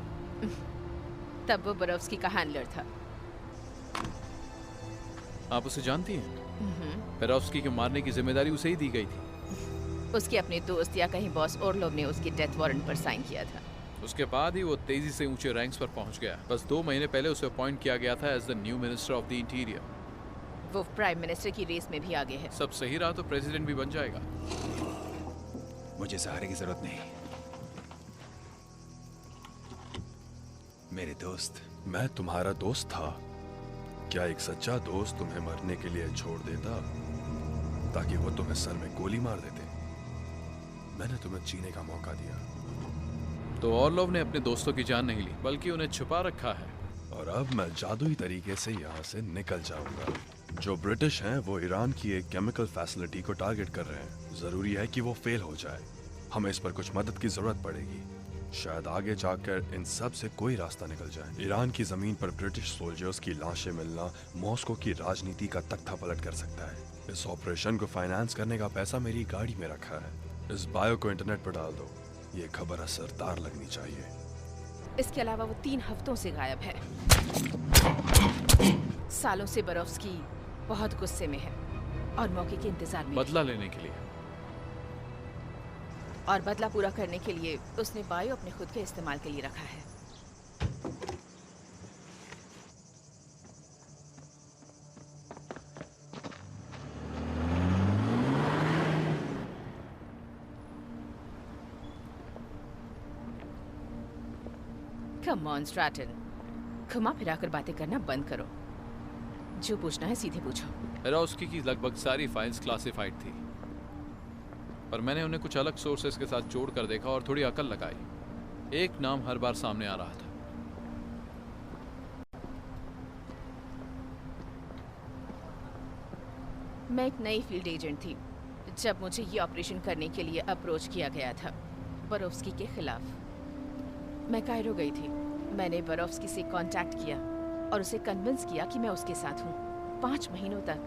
तब वो बोरोव्स्की का हैंडलर था। आप उसे जानती हैं? पेरोव्स्की के मारने की जिम्मेदारी उसे ही दी गई थी। उसके अपने दोस्त या कहीं बॉस ओरलोव ने उसकी डेथ वारंट पर साइन किया था। उसके बाद ही वो तेजी से ऊंचे रैंक्स पर पहुंच गया। बस 2 महीने पहले उसे अपॉइंट किया गया था as the new minister of the interior. वो प्राइम मिनिस्टर की रेस में भी आगे है। सब सही रहा तो प्रेसिडेंट भी बन जाएगा। मुझे सहारे की जरूरत नहीं, मेरे दोस्त। मैं तुम्हारा दोस्त था। क्या एक सच्चा दोस्त तुम्हें मरने के लिए छोड़ देता ताकि वो तुम्हें सर में गोली मार देते? मैंने तुम्हें जीने का मौका दिया। तो ओरलोव ने अपने दोस्तों की जान नहीं ली, बल्कि उन्हें छुपा रखा है। और अब मैं जादुई तरीके से यहाँ से निकल जाऊंगा। जो ब्रिटिश हैं वो ईरान की एक केमिकल फैसिलिटी को टारगेट कर रहे हैं। जरूरी है कि वो फेल हो जाए। हमें इस पर कुछ मदद की जरूरत पड़ेगी। शायद आगे जाकर इन सब से कोई रास्ता निकल जाए। ईरान की जमीन पर ब्रिटिश सोल्जर्स की लाशें मिलना मॉस्को की राजनीति का तख्ता पलट कर सकता है। इस ऑपरेशन को फाइनेंस करने का पैसा मेरी गाड़ी में रखा है। इस बायो को इंटरनेट पर डाल दो। ये खबर असरदार लगनी चाहिए। इसके अलावा वो 3 हफ्तों से गायब है। सालों से बोरोव्स्की बहुत गुस्से में है और मौके के इंतजार में। बदला लेने के लिए। और बदला पूरा करने के लिए उसने बायो अपने खुद के इस्तेमाल के लिए रखा है। कम ऑन स्ट्रैटन, घुमा फिराकर बातें करना बंद करो। जो पूछना है सीधे पूछो। पेरोव्स्की की लगभग सारी फाइल्स क्लासिफाइड थी, पर मैंने उन्हें कुछ अलग सोर्सेस के साथ जोड़कर देखा और थोड़ी अकल लगाई। एक नाम हर बार सामने आ रहा था। मैं एक नई फील्ड एजेंट थी जब मुझे ये ऑपरेशन करने के लिए अप्रोच किया गया था बोरोव्स्की के खिलाफ। मैं कायरो गई थी। मैंने बोरोव्स्की से कांटेक्ट किया और उसे कन्विंस किया कि मैं उसके साथ हूँ। 5 महीनों तक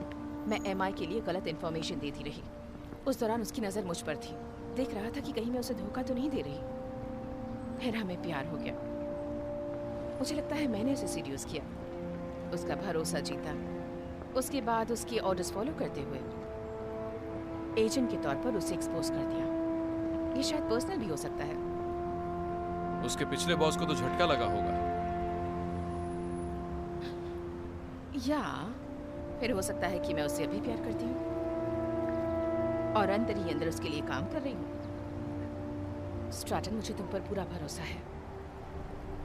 मैं MI के लिए गलत इन्फॉर्मेशन देती रही। उस दौरान उसकी नज़र मुझ पर थी। देख रहा था कि कहीं मैं उसे धोखा तो नहीं दे रही। फिर हमें प्यार हो गया। मुझे लगता है मैंने उसे सीड्यूस किया, उसका भरोसा जीता। उसके बाद उसके ऑर्डर्स फॉलो करते हुए एजेंट के तौर पर उसे एक्सपोज कर दिया। ये शायद पर्सनल भी हो सकता है। उसके पिछले बॉस को तो झटका लगा होगा। या फिर हो सकता है कि मैं उससे अभी प्यार करती हूँ और अंदर ही अंदर उसके लिए काम कर रही हूँ। स्ट्रैटन, मुझे तुम पर पूरा भरोसा है।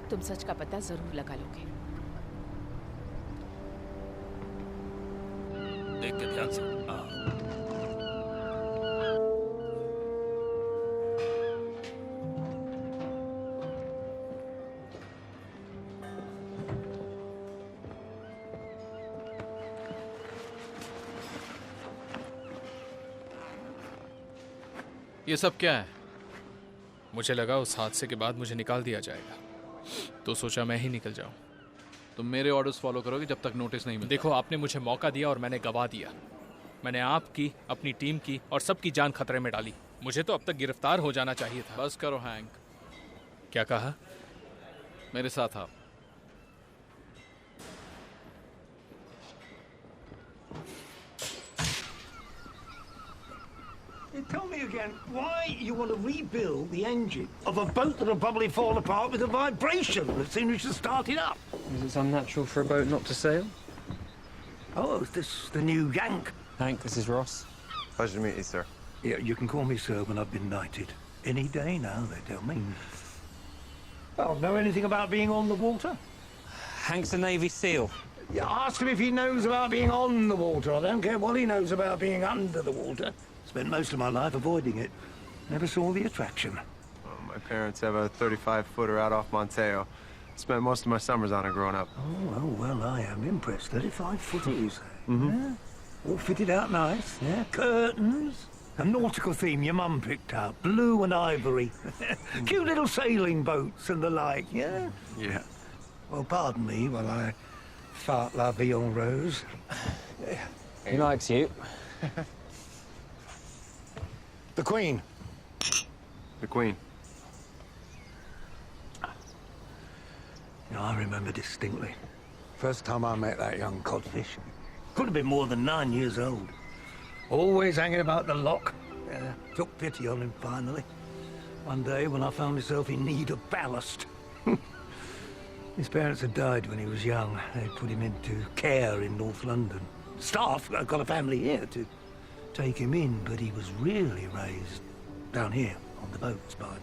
तुम सच का पता जरूर लगा लोगे। देख के ध्यान से। ये सब क्या है? मुझे लगा उस हादसे के बाद मुझे निकाल दिया जाएगा, तो सोचा मैं ही निकल जाऊं। तुम मेरे ऑर्डर्स फॉलो करोगे जब तक नोटिस नहीं मिलता। देखो, आपने मुझे मौका दिया और मैंने गवा दिया। मैंने आपकी, अपनी टीम की और सबकी जान खतरे में डाली। मुझे तो अब तक गिरफ्तार हो जाना चाहिए था। बस करो हैंक। क्या कहा? मेरे साथ आप। Tell me again why you want to rebuild the engine of a boat that'll probably fall apart with a vibration as soon as you start it up. Is it unnatural for a boat not to sail? Oh, is this the new Yank? Hank, this is Ross. Pleasure to meet you, sir. Yeah, you can call me sir when I've been knighted. Any day now, they tell me. Well, know anything about being on the water? Hank's a Navy SEAL. Yeah, ask him if he knows about being on the water. I don't care what he knows about being under the water. Spent most of my life avoiding it. Never saw the attraction. Well, my parents have a 35-footer out off Monteo. Spent most of my summers on it growing up. Oh, well, I am impressed. 35-footer, you say? Yeah. All fitted out nice, yeah? Curtains. A nautical theme your mum picked out. Blue and ivory. Cute little sailing boats and the like, yeah? Yeah. Well, pardon me while I fart la vie en rose. He likes you. The Queen. The Queen. You know, I remember distinctly. First time I met that young codfish. Could have been more than 9 years old. Always hanging about the lock. Took pity on him finally. One day when I found myself in need of ballast. His parents had died when he was young. They put him into care in North London. Staff got a family here to take him in, but he was really raised down here on the boats by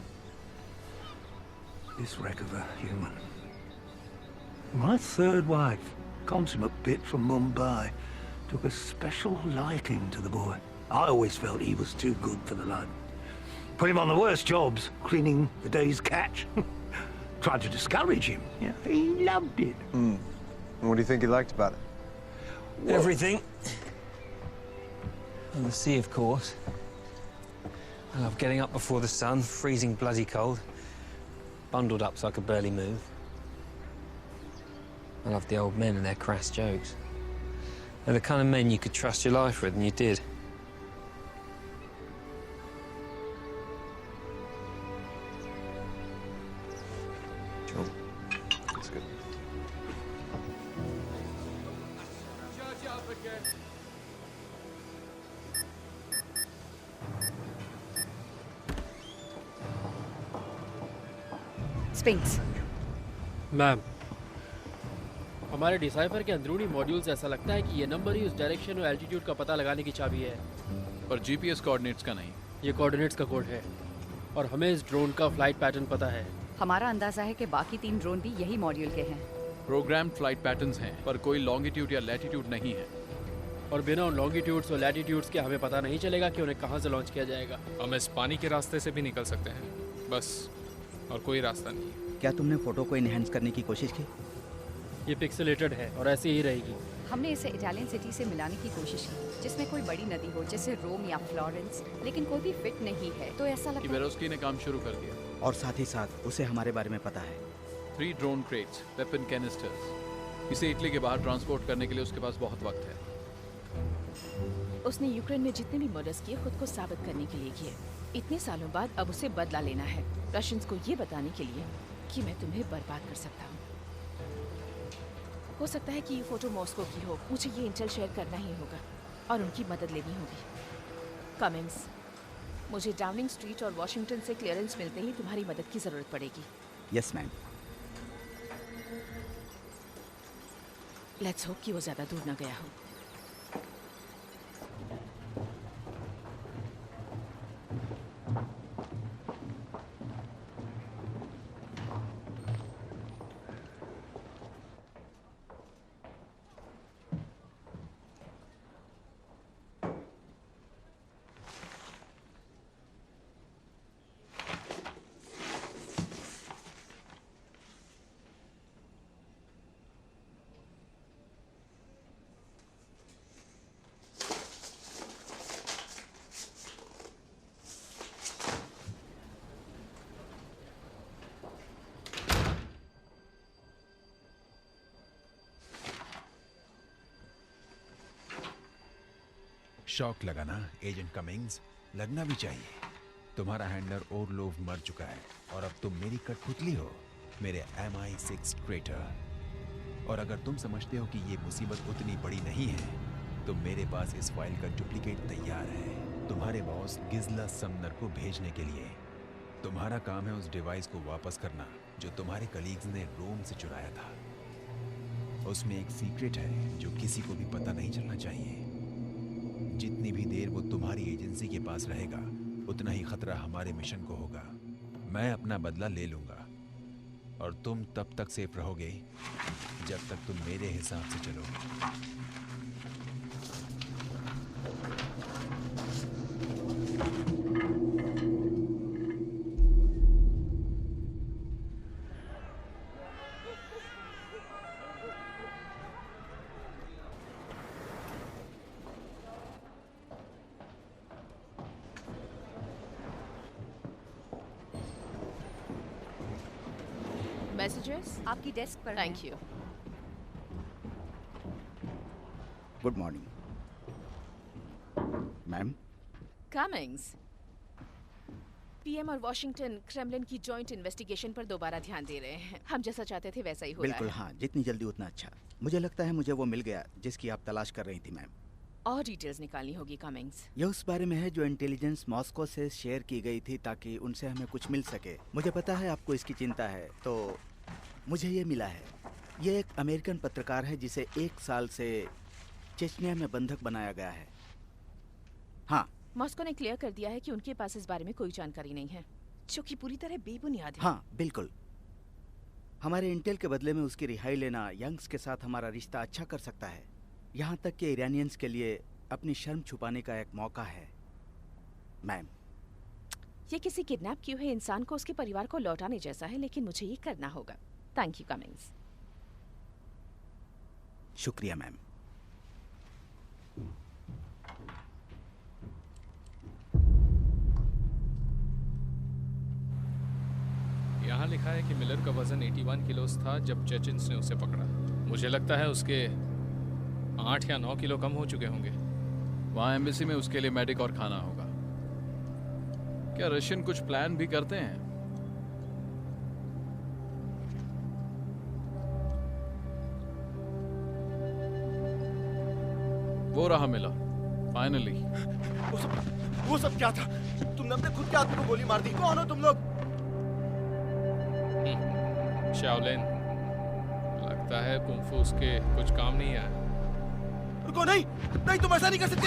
this wreck of a human. My third wife, consummate bit from Mumbai, took a special liking to the boy. I always felt he was too good for the lad. Put him on the worst jobs, cleaning the day's catch. Tried to discourage him. Yeah, he loved it. And what do you think he liked about it? Everything. And the sea, of course. I love getting up before the sun, freezing bloody cold. Bundled up so I could barely move. I love the old men and their crass jokes. They're the kind of men you could trust your life with, and you did. That's good. Spinks. Ma'am, हमारे डिसाइफर के अंदरूनी मॉड्यूल से ऐसा लगता है कि ये नंबर ही उस डायरेक्शन और एल्टीट्यूड का पता लगाने की चाबी है, पर जीपीएस कोऑर्डिनेट्स का नहीं। ये कोऑर्डिनेट्स का कोड है और हमें इस ड्रोन का फ्लाइट पैटर्न पता है। हमारा अंदाजा है कि बाकी 3 ड्रोन भी यही मॉड्यूल के हैं। प्रोग्राम्ड फ्लाइट पैटर्न्स हैं, पर कोई लॉन्गिट्यूड या लैटिट्यूड नहीं है। और बिना उन लॉन्गिट्यूड्स और लैटिट्यूड्स के हमें पता नहीं चलेगा कि उन्हें कहाँ से लॉन्च किया जाएगा। हम इस पानी के रास्ते से भी निकल सकते हैं, बस, और कोई रास्ता नहीं है। क्या तुमने फोटो को इनहेंस करने की कोशिश की? ये पिक्सेलेटेड है और ऐसे ही रहेगी। हमने इसे इटालियन सिटी से मिलाने की कोशिश की, जिसमें कोई बड़ी नदी हो, जैसे रोम या फ्लोरेंस, लेकिन कोई भी फिट नहीं है। तो ऐसा लगता है इवेरोस्की ने काम शुरू कर दिया। और साथ ही साथ उसे हमारे बारे में पता है। 3 ड्रोन क्रेट्स, वेपन कैनिस्टर्स। इसे इटली के बाहर ट्रांसपोर्ट करने के लिए उसके पास बहुत वक्त है। उसने यूक्रेन में जितने भी मर्डर्स किए खुद को साबित करने के लिए किए। इतने सालों बाद अब उसे बदला लेना है, रशियंस को ये बताने के लिए कि मैं तुम्हें बर्बाद कर सकता हूँ। हो सकता है कि ये फोटो मॉस्को की हो। मुझे ये इंटेल शेयर करना ही होगा और उनकी मदद लेनी होगी। कमिंग्स, मुझे डाउनिंग स्ट्रीट और वॉशिंगटन से क्लियरेंस मिलते ही तुम्हारी मदद की जरूरत पड़ेगी। Yes ma'am. लेट्स होप कि वो ज्यादा दूर न गया हो। शॉक लगा ना एजेंट कमिंग्स? लगना भी चाहिए। तुम्हारा हैंडलर ओरलोव मर चुका है और अब तुम मेरी कठपुतली हो, मेरे MI6 ट्रेटर। और अगर तुम समझते हो कि ये मुसीबत उतनी बड़ी नहीं है, तो मेरे पास इस फाइल का डुप्लीकेट तैयार है तुम्हारे बॉस गिज़ला समनर को भेजने के लिए। तुम्हारा काम है उस डिवाइस को वापस करना जो तुम्हारे कलीग्स ने रोम से चुराया था। उसमें एक सीक्रेट है जो किसी को भी पता नहीं चलना चाहिए। जितनी भी देर वो तुम्हारी एजेंसी के पास रहेगा, उतना ही खतरा हमारे मिशन को होगा। मैं अपना बदला ले लूंगा और तुम तब तक सेफ रहोगे जब तक तुम मेरे हिसाब से चलोगे। Messages? आपकी डेस्क पर। Thank you. Good morning ma'am. Cummings, PM और वॉशिंगटन क्रेमलिन की जॉइंट इन्वेस्टिगेशन पर दोबारा ध्यान दे रहे हैं। हम जैसा चाहते थे वैसा ही हो रहा बिल्कुल है। हाँ, जितनी जल्दी उतना अच्छा। मुझे लगता है मुझे वो मिल गया जिसकी आप तलाश कर रही थी मैम। और डिटेल्स निकालनी होगी कमिंग्स। यह उस बारे में है जो इंटेलिजेंस मॉस्को से शेयर की गई थी ताकि उनसे हमें कुछ मिल सके। मुझे पता है आपको इसकी चिंता है, तो मुझे ये मिला है। ये एक अमेरिकन पत्रकार है जिसे 1 साल से चेचनिया में बंधक बनाया गया है। हाँ, मॉस्को ने क्लियर कर दिया है कि उनके पास इस बारे में कोई जानकारी नहीं है, जो कि पूरी तरह बेबुनियाद है। हाँ बिल्कुल। हमारे इंटेल के बदले में उसकी रिहाई लेना यंग्स के साथ हमारा रिश्ता अच्छा कर सकता है। यहाँ तक कि ईरानियंस के लिए अपनी शर्म छुपाने का एक मौका है मैम। ये किसी किडनैप किए हुए इंसान को उसके परिवार को लौटाने जैसा है, लेकिन मुझे ये करना होगा। Thank you Cummings. शुक्रिया मैम। यहाँ लिखा है कि मिलर का वजन 81 किलोस था जब चेचन्स ने उसे पकड़ा। मुझे लगता है उसके 8 या 9 किलो कम हो चुके होंगे। वहाँ एम्बेसी में उसके लिए मेडिक और खाना होगा। क्या रशियन कुछ प्लान भी करते हैं? वो रहा मिला, फाइनली। वो सब क्या था? तुमने अपने खुद के आदमी को गोली मार दी। कौन हो तुम लोग? शाओलिन, लगता है कुंफू उसके कुछ काम नहीं आया। रुको, नहीं नहीं, तुम ऐसा नहीं कर सकते।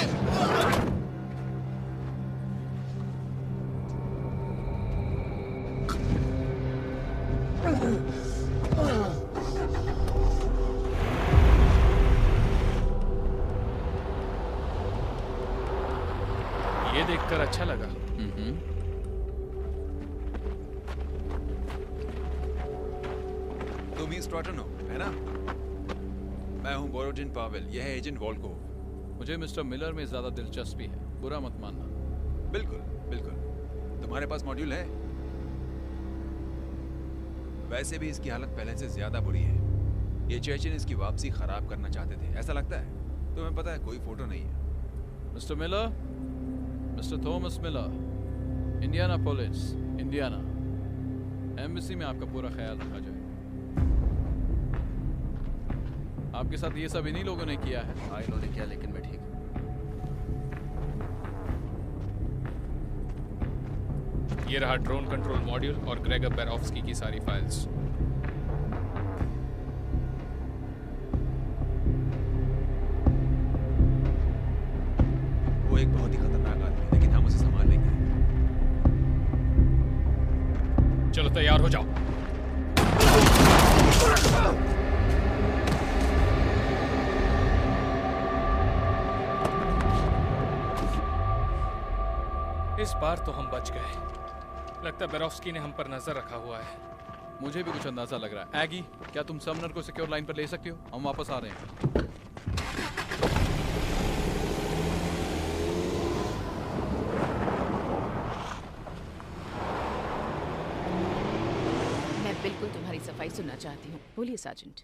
ये देखकर अच्छा लगा। तुम ही स्ट्रॉटन हो, है ना? मैं हूं बोरोजिन पावेल, यह है एजेंट वॉल्कोव। मुझे मिस्टर मिलर में ज्यादा दिलचस्पी है, बुरा मत मानना। बिल्कुल बिल्कुल। तुम्हारे पास मॉड्यूल है? वैसे भी इसकी हालत पहले से ज्यादा बुरी है। ये चेचन इसकी वापसी खराब करना चाहते थे, ऐसा लगता है। तुम्हें पता है कोई फोटो नहीं है। Mister Miller, mister Thomas Miller, Indiana police, Indiana. Embassy में आपका पूरा ख्याल रखा जाए। आपके साथ ये सब इन्हीं लोगों ने किया है? हाँ, इन्होंने किया, लेकिन मैं ठीक हूँ। ये रहा ड्रोन कंट्रोल मॉड्यूल और ग्रेगर बेरोफ्स्की की सारी फाइल्स। वो एक बहुत ही खतरनाक आदमी है, लेकिन हम उसे संभाल लेंगे। चलो तैयार हो जाओ। इस बार तो हम बच गए। लगता है बेरोफ्स्की ने हम पर नजर रखा हुआ है। मुझे भी कुछ अंदाजा लग रहा है। एगी, क्या तुम समनर को सिक्योर लाइन पर ले सकते हो? हम वापस आ रहे हैं। मैं बिल्कुल तुम्हारी सफाई सुनना चाहती हूँ। बोलिए सार्जेंट।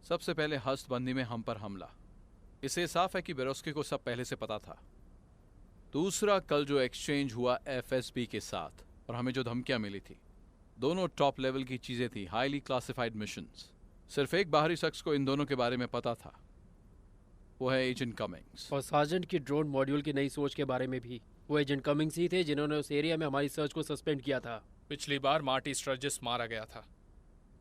सबसे पहले हस्तबंदी में हम पर हमला। इसे साफ है कि बेरोफ्स्की को सब पहले से पता था। दूसरा, कल जो एक्सचेंज हुआ एफएसबी के साथ और हमें जो धमकियां मिली थी, दोनों टॉप लेवल की चीजें थी, हाईली क्लासिफाइड मिशंस। सिर्फ एक बाहरी शख्स को इन दोनों के बारे में पता था, वो है एजेंट कमिंग्स। और सार्जेंट की ड्रोन मॉड्यूल की नई सोच के बारे में भी वो एजेंट कमिंग्स ही थे जिन्होंने उस एरिया में हमारी सर्च को सस्पेंड किया था। पिछली बार मार्टी स्टर्जिस मारा गया था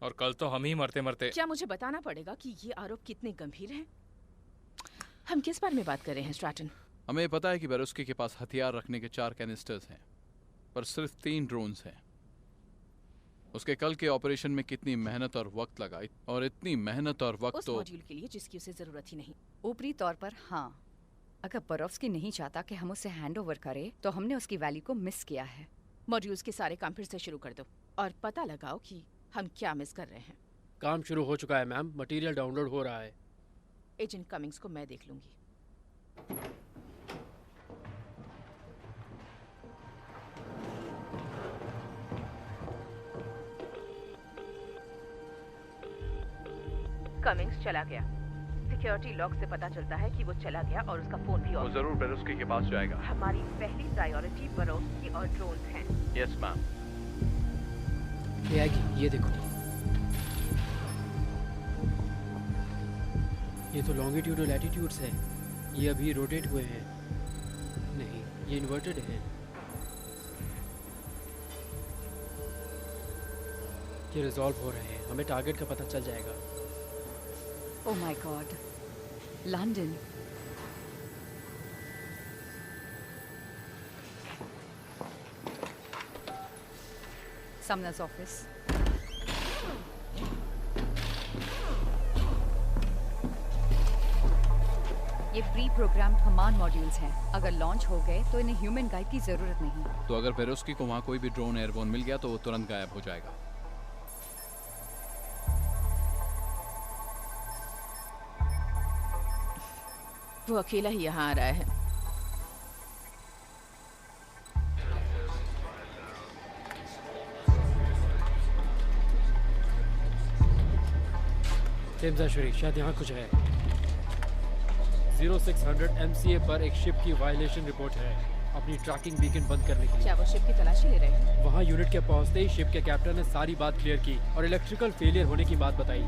और कल तो हम ही मरते मरते। क्या मुझे बताना पड़ेगा कि ये आरोप कितने गंभीर हैं? हम किस बारे में बात कर रहे हैं स्ट्रैटन? हमें पता है कि बेरोफ्स्की के पास हथियार रखने के 4 कैनिस्टर्स हैं, पर सिर्फ 3 ड्रोन्स हैं। उसके कल के ऑपरेशन में कितनी मेहनत और वक्त लगा, और इतनी मेहनत और वक्त उस मॉड्यूल के लिए जिसकी उसे जरूरत ही नहीं। ऊपरी तौर पर हाँ, अगर बेरोफ्स्की नहीं चाहता कि हम उसे हैंड ओवर करें तो हमने उसकी वैल्यू को मिस किया है। मॉड्यूल्स के सारे काम फिर से शुरू कर दो और पता लगाओ कि हम क्या मिस कर रहे हैं। काम शुरू हो चुका है मैम, मटेरियल डाउनलोड हो रहा है। एजेंट कमिंग्स को मैं देख लूंगी। कमिंग्स चला गया। सिक्योरिटी लॉग से पता चलता है कि वो चला गया और उसका फोन भी वो ऑफ। जरूर बेरोस्की के पास जाएगा। हमारी पहली प्रायोरिटी बरोस्की और ड्रोन्स हैं। Yes ma'am. ये आएगी, ये देखो। ये तो लॉन्गिट्यूड और लैटिट्यूड्स है। ये अभी रोटेट हुए हैं। नहीं, ये इन्वर्टेड है। ये रिजॉल्व हो रहे हैं। हमें टारगेट का पता चल जाएगा। Oh my god, London. Summoners office. ये प्री प्रोग्राम कमांड मॉड्यूल्स हैं। अगर लॉन्च हो गए तो इन्हें ह्यूमन गाइड की जरूरत नहीं। तो अगर बेरोस्की को वहाँ कोई भी ड्रोन एयरबोर्न मिल गया तो वो तुरंत गायब हो जाएगा। वो अकेला ही यहाँ आ रहा है। टेम्जाशरी, शायद यहाँ कुछ है। 0600 MCA पर एक शिप की वायलेशन रिपोर्ट है। अपनी ट्रैकिंग बीकन बंद करने के लिए। क्या वो शिप की तलाशी ले रहे हैं? वहाँ यूनिट के पहुँचते ही शिप के कैप्टन ने सारी बात क्लियर की और इलेक्ट्रिकल फेलियर होने की बात बताई।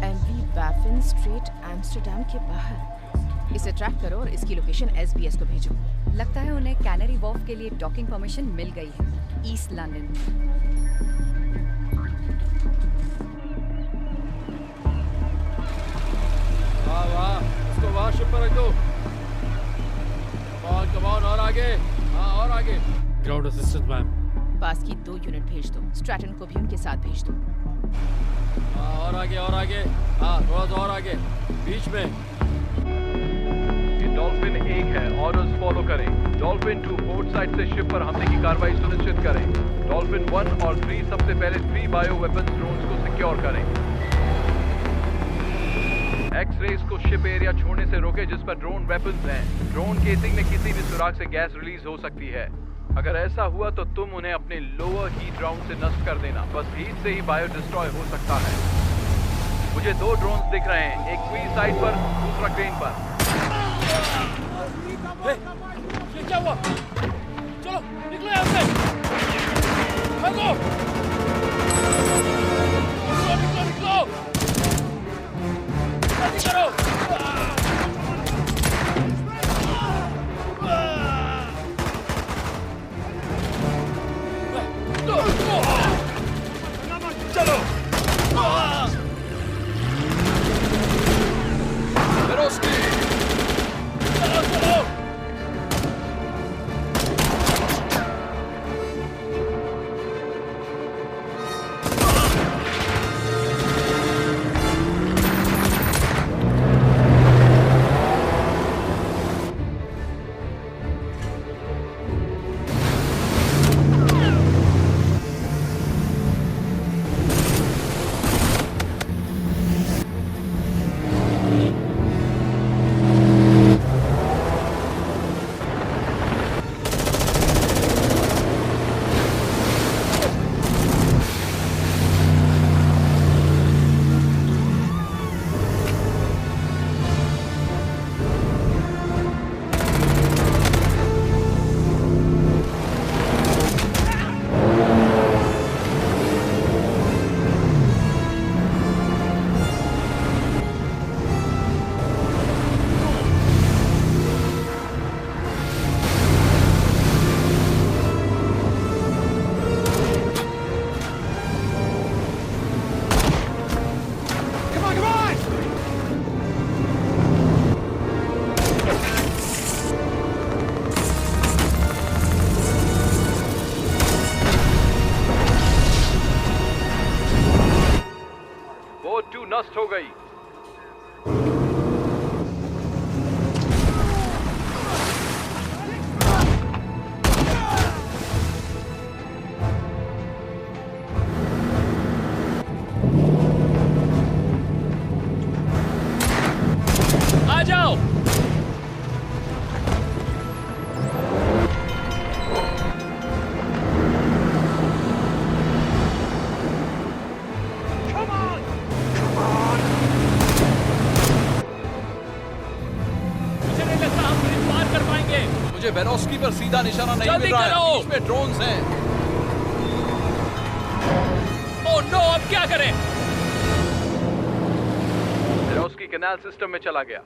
MV बैफिन स्ट्रीट एम्स्टर्डम के बाहर। इसे ट्रैक करो और इसकी लोकेशन SBS को भेजो। लगता है उन्हें कैनरी वॉर्फ के लिए डॉकिंग परमिशन मिल गई है। East London. वाह वाह, उसको वहाँ शिप पर रख दो। कमान और आगे। हाँ और आगे। Ground assistant ma'am. पास की 2 यूनिट भेज दो। स्ट्रैटन को भी उनके साथ भेज दो। हाँ और आगे और आगे। हाँ थोड़ा सा और आगे। बीच में। ये डॉल्फिन 1 है, ऑर्डर्स फॉलो करें। डॉल्फिन 2 पोर्ट साइड से शिप पर हमले की कार्रवाई सुनिश्चित करें। डॉल्फिन 1 और 3 सबसे पहले 3 बायो वेपन्स ड्रोन्स को सिक्योर करें। एक्स-रेज को शिप एरिया छोड़ने से रोके जिस पर ड्रोन वेपन्स हैं। ड्रोन केसिंग में किसी भी सुराग से गैस रिलीज हो सकती है। अगर ऐसा हुआ तो तुम उन्हें अपने लोअर हीट राउंड से नष्ट कर देना। बस हीट से ही बायो डिस्ट्रॉय हो सकता है। मुझे 2 ड्रोन्स दिख रहे हैं, एक क्वीन साइड पर, दूसरा क्रेन पर। ये क्या हुआ? चलो निकलो यहाँ से। भागो। निकलो निकलो। जल्दी करो। चलो। बेरोस्की। चलो चलो। आगे। मुझे बेरोस्की पर सीधा निशाना नहीं जल्दी मिल रहा करो। है। इसमें ड्रोन्स हैं। ओह नो, अब क्या करें? बेरोस्की कैनाल सिस्टम में चला गया।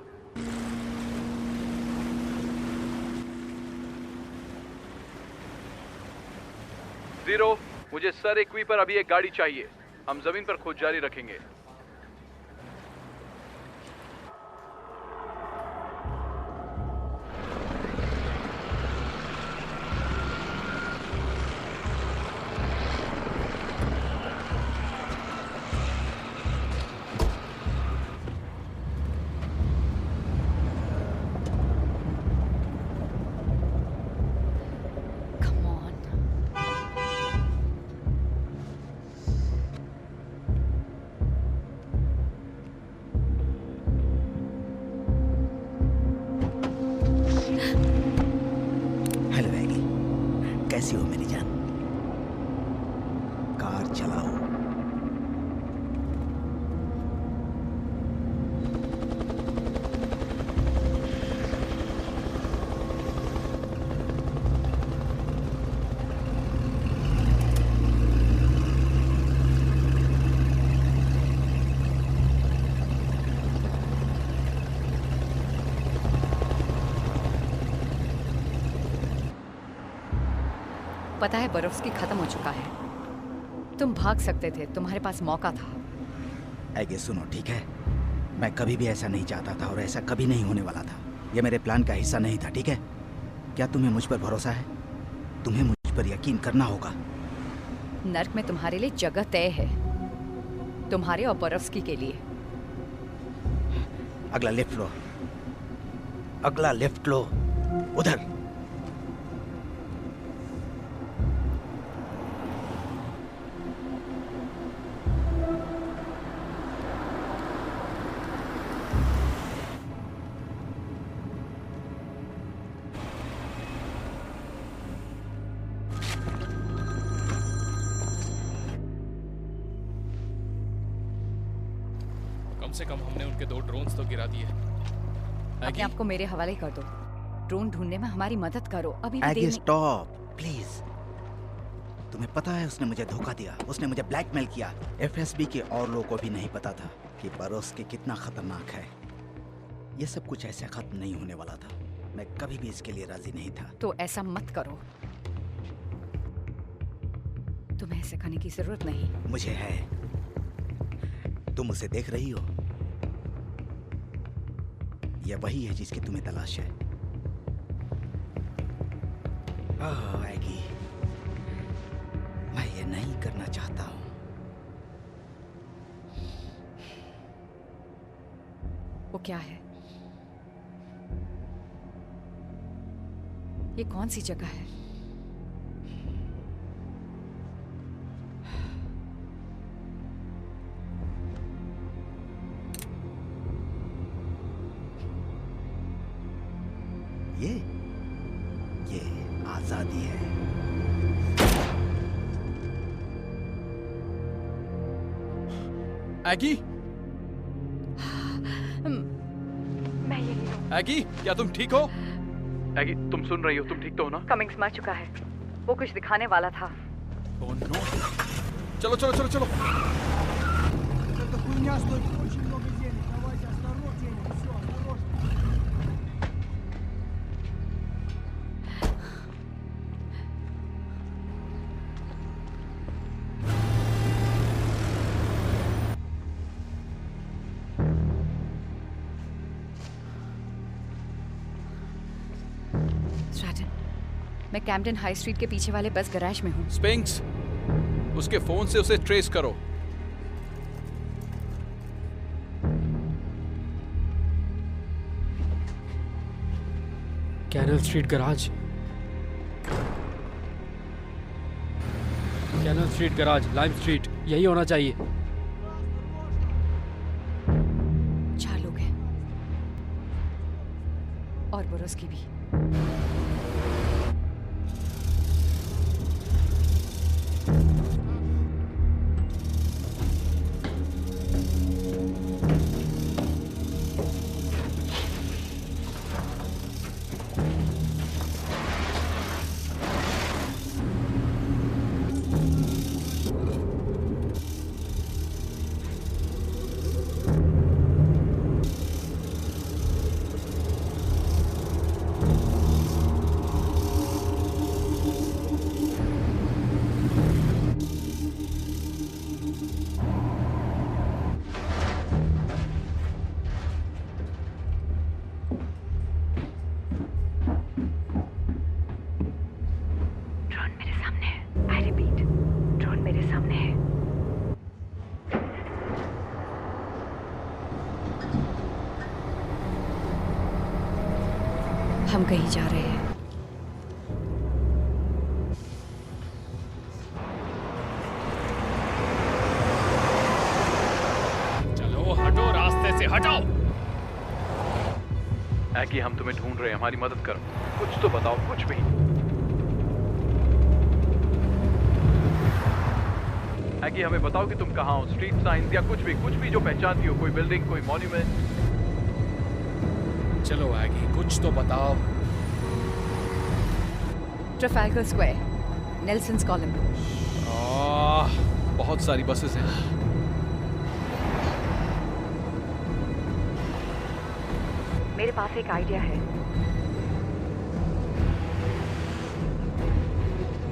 जीरो, मुझे सर एक्वी पर अभी एक गाड़ी चाहिए। हम जमीन पर खोज जारी रखेंगे। हेलो एगी, कैसी हो मेरी जान? कार चलाओ। पता है बरोफ्स्की खत्म हो चुका है। तुम भाग सकते थे, तुम्हारे पास मौका था। एगी सुनो, ठीक है? मैं कभी भी ऐसा नहीं चाहता था और ऐसा कभी नहीं होने वाला था। यह मेरे प्लान का हिस्सा नहीं था, ठीक है? क्या तुम्हें मुझ पर भरोसा है? तुम्हें मुझ पर यकीन करना होगा। नर्क में तुम्हारे लिए जगह तय है, तुम्हारे और बरोफ्स्की के लिए। अगला लेफ्ट लो, अगला लेफ्ट लो, उधर। कम से कम हमने उनके 2 ड्रोन्स तो गिरा दिए। अपने आप को मेरे हवाले कर दो। ड्रोन ढूंढने में हमारी मदद करो। अभी भी एगी देर स्टॉप प्लीज। तुम्हें पता है उसने मुझे धोखा दिया, उसने मुझे ब्लैकमेल किया। एफएसबी के और लोगों को भी नहीं पता था कि बरोस्की कितना खतरनाक है। ये सब कुछ ऐसे खत्म नहीं होने वाला था। मैं कभी भी इसके लिए राजी नहीं था। तो ऐसा मत करो, तुम्हें ऐसे करने की जरूरत नहीं। मुझे है। तुम उसे देख रही हो? यह वही है जिसकी तुम्हें तलाश है। ओह एगी, मैं ये नहीं करना चाहता हूं। वो क्या है? ये कौन सी जगह है? ये आजादी है। एगी, मैं यही हूँ। एगी, क्या तुम ठीक हो? एगी, तुम सुन रही हो? तुम ठीक तो हो ना? कमिंग्स मर चुका है। वो कुछ दिखाने वाला था। Oh, no. चलो चलो चलो चलो। स्ट्रैटन, मैं कैम्पटन हाई स्ट्रीट के पीछे वाले बस गैराज में हूँ। स्पिंक्स, उसके फोन से उसे ट्रेस करो। Canal street garage, canal street garage, lime street, यही होना चाहिए। 4 लोग हैं और बोरोस्की भी। हम कहीं जा रहे हैं। चलो हटो, रास्ते से हटाओ। ऐकी, हम तुम्हें ढूंढ रहे हैं, हमारी मदद करो। कुछ तो बताओ, कुछ भी। ऐकी, हमें बताओ कि तुम कहाँ हो। स्ट्रीट साइंस या कुछ भी जो पहचानती हो, कोई बिल्डिंग, कोई मॉन्यूमेंट। चलो ऐकी, कुछ तो बताओ। ट्रफाल्गर स्क्वायर, नेल्सन्स कॉलम। बहुत सारी बसेस हैं। मेरे पास एक आइडिया है।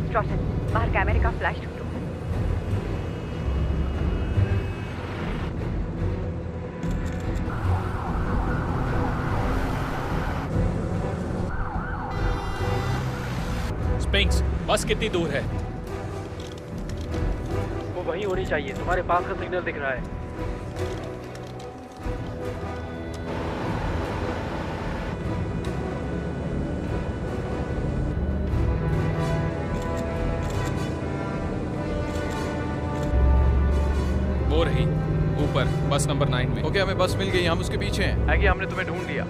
स्ट्रॉसन, बाहर कैमरे का फ्लैश ढूंढो। स्पिंक्स, बस कितनी दूर है? वो वहीं होनी चाहिए। तुम्हारे पास का सिग्नल दिख रहा है। वो रही ऊपर, बस नंबर 9 में। ओके, हमें बस मिल गई, हम उसके पीछे हैं। ऐकी, हमने तुम्हें ढूंढ लिया।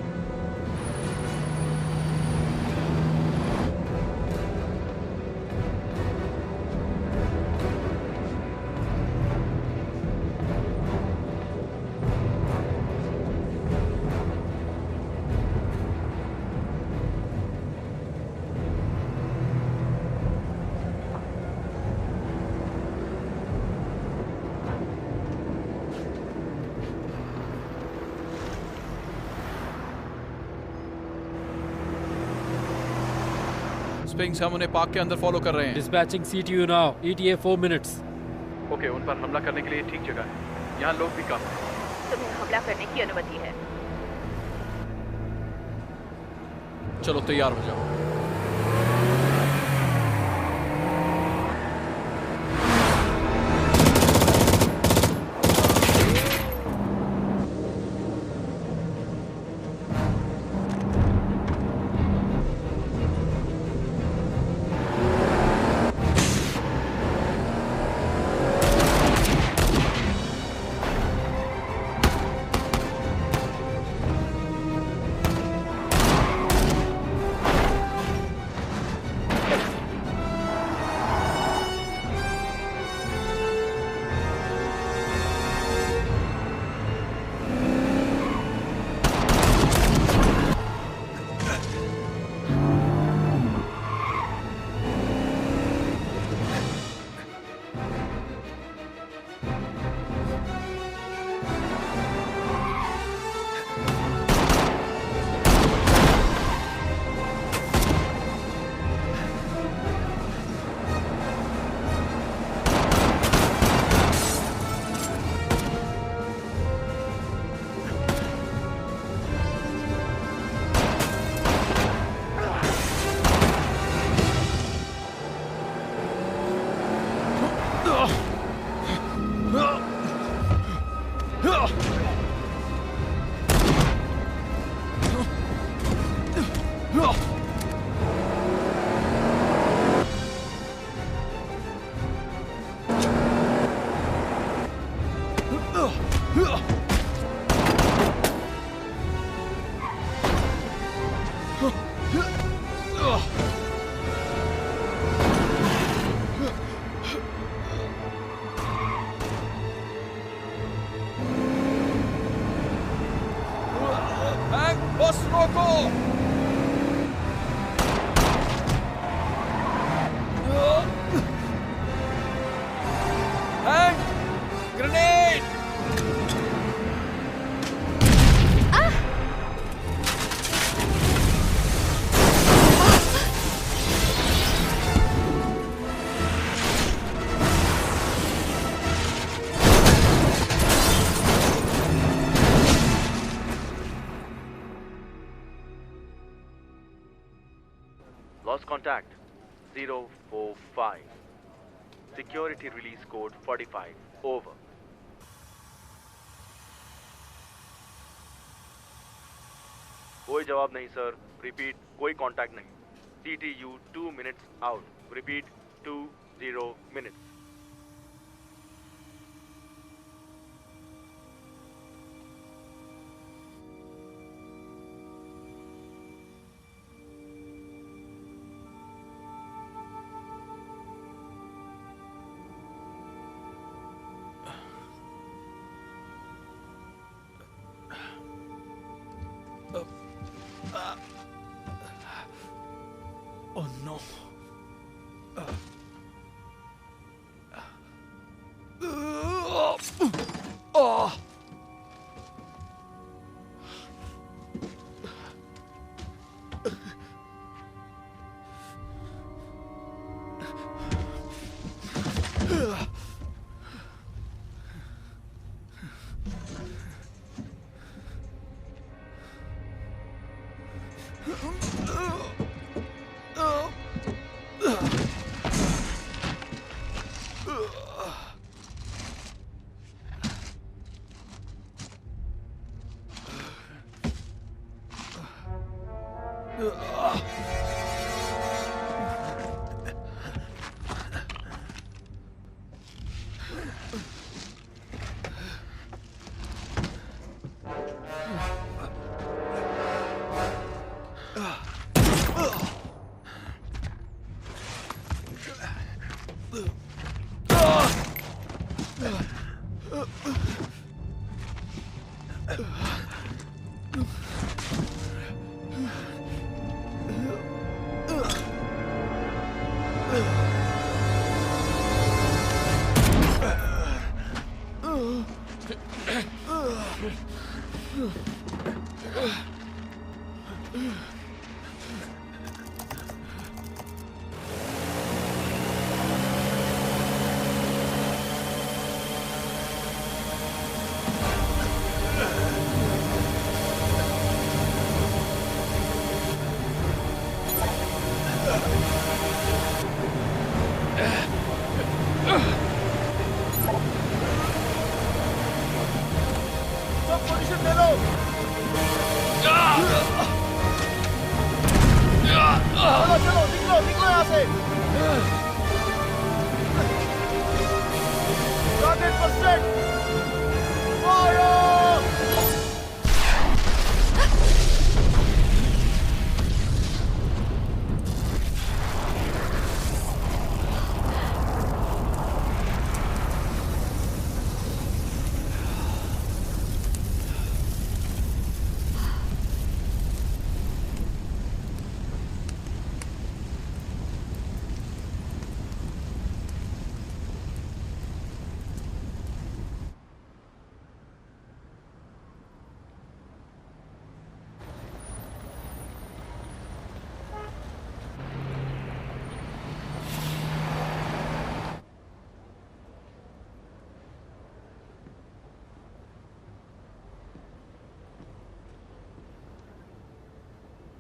स्पिंक्स, हम उन्हें पार्क के अंदर फॉलो कर रहे हैं। Dispatching CTU now. ETA 4 minutes. Okay, उन पर हमला करने के लिए ठीक जगह है। यहाँ लोग भी कम हैं। तुम्हें हमला करने की अनुमति है। चलो तैयार हो जाओ। बस रोको। Grenade. Lost contact 045. Security release code 45. Over. कोई जवाब नहीं सर। रिपीट, कोई कांटेक्ट नहीं। CTU 2 minutes out। Repeat 20 minutes। Oh no. Oh.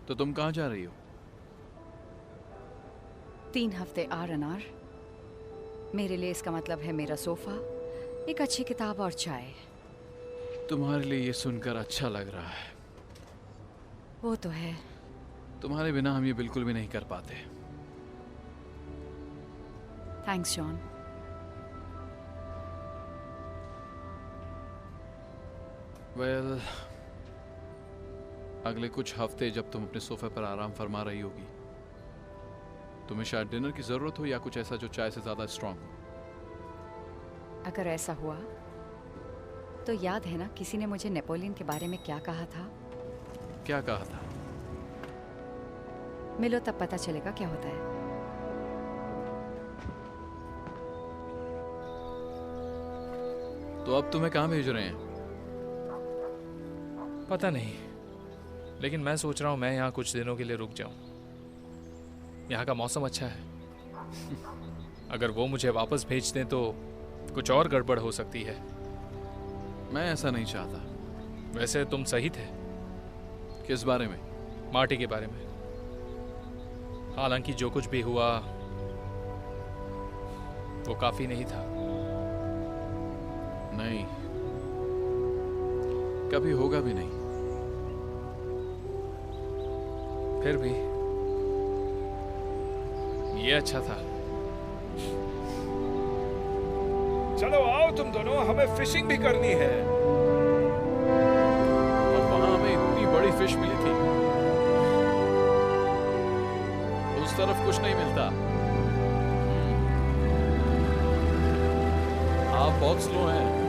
तो तुम कहाँ जा रही हो? 3 हफ्ते R&R। मेरे लिए इसका मतलब है मेरा सोफा, एक अच्छी किताब और चाय। तुम्हारे लिए ये सुनकर अच्छा लग रहा है। वो तो है। तुम्हारे बिना हम ये बिल्कुल भी नहीं कर पाते। Thanks John. वेल, अगले कुछ हफ्ते जब तुम अपने सोफे पर आराम फरमा रही होगी, तुम्हें शायद डिनर की जरूरत हो या कुछ ऐसा जो चाय से ज्यादा स्ट्रांग हो। अगर ऐसा हुआ तो याद है ना किसी ने मुझे नेपोलियन के बारे में क्या कहा था? क्या कहा था? मिलो तब पता चलेगा क्या होता है। तो अब तुम्हें कहाँ भेज रहे हैं? पता नहीं, लेकिन मैं सोच रहा हूँ मैं यहाँ कुछ दिनों के लिए रुक जाऊँ। यहाँ का मौसम अच्छा है। अगर वो मुझे वापस भेज दें तो कुछ और गड़बड़ हो सकती है। मैं ऐसा नहीं चाहता। वैसे तुम सही थे। किस बारे में? मार्टी के बारे में। हालांकि जो कुछ भी हुआ वो काफी नहीं था। नहीं, कभी होगा भी नहीं। फिर भी ये अच्छा था। चलो आओ तुम दोनों, हमें फिशिंग भी करनी है। और वहां हमें इतनी बड़ी फिश मिली थी, उस तरफ कुछ नहीं मिलता। आप बहुत स्लो हैं।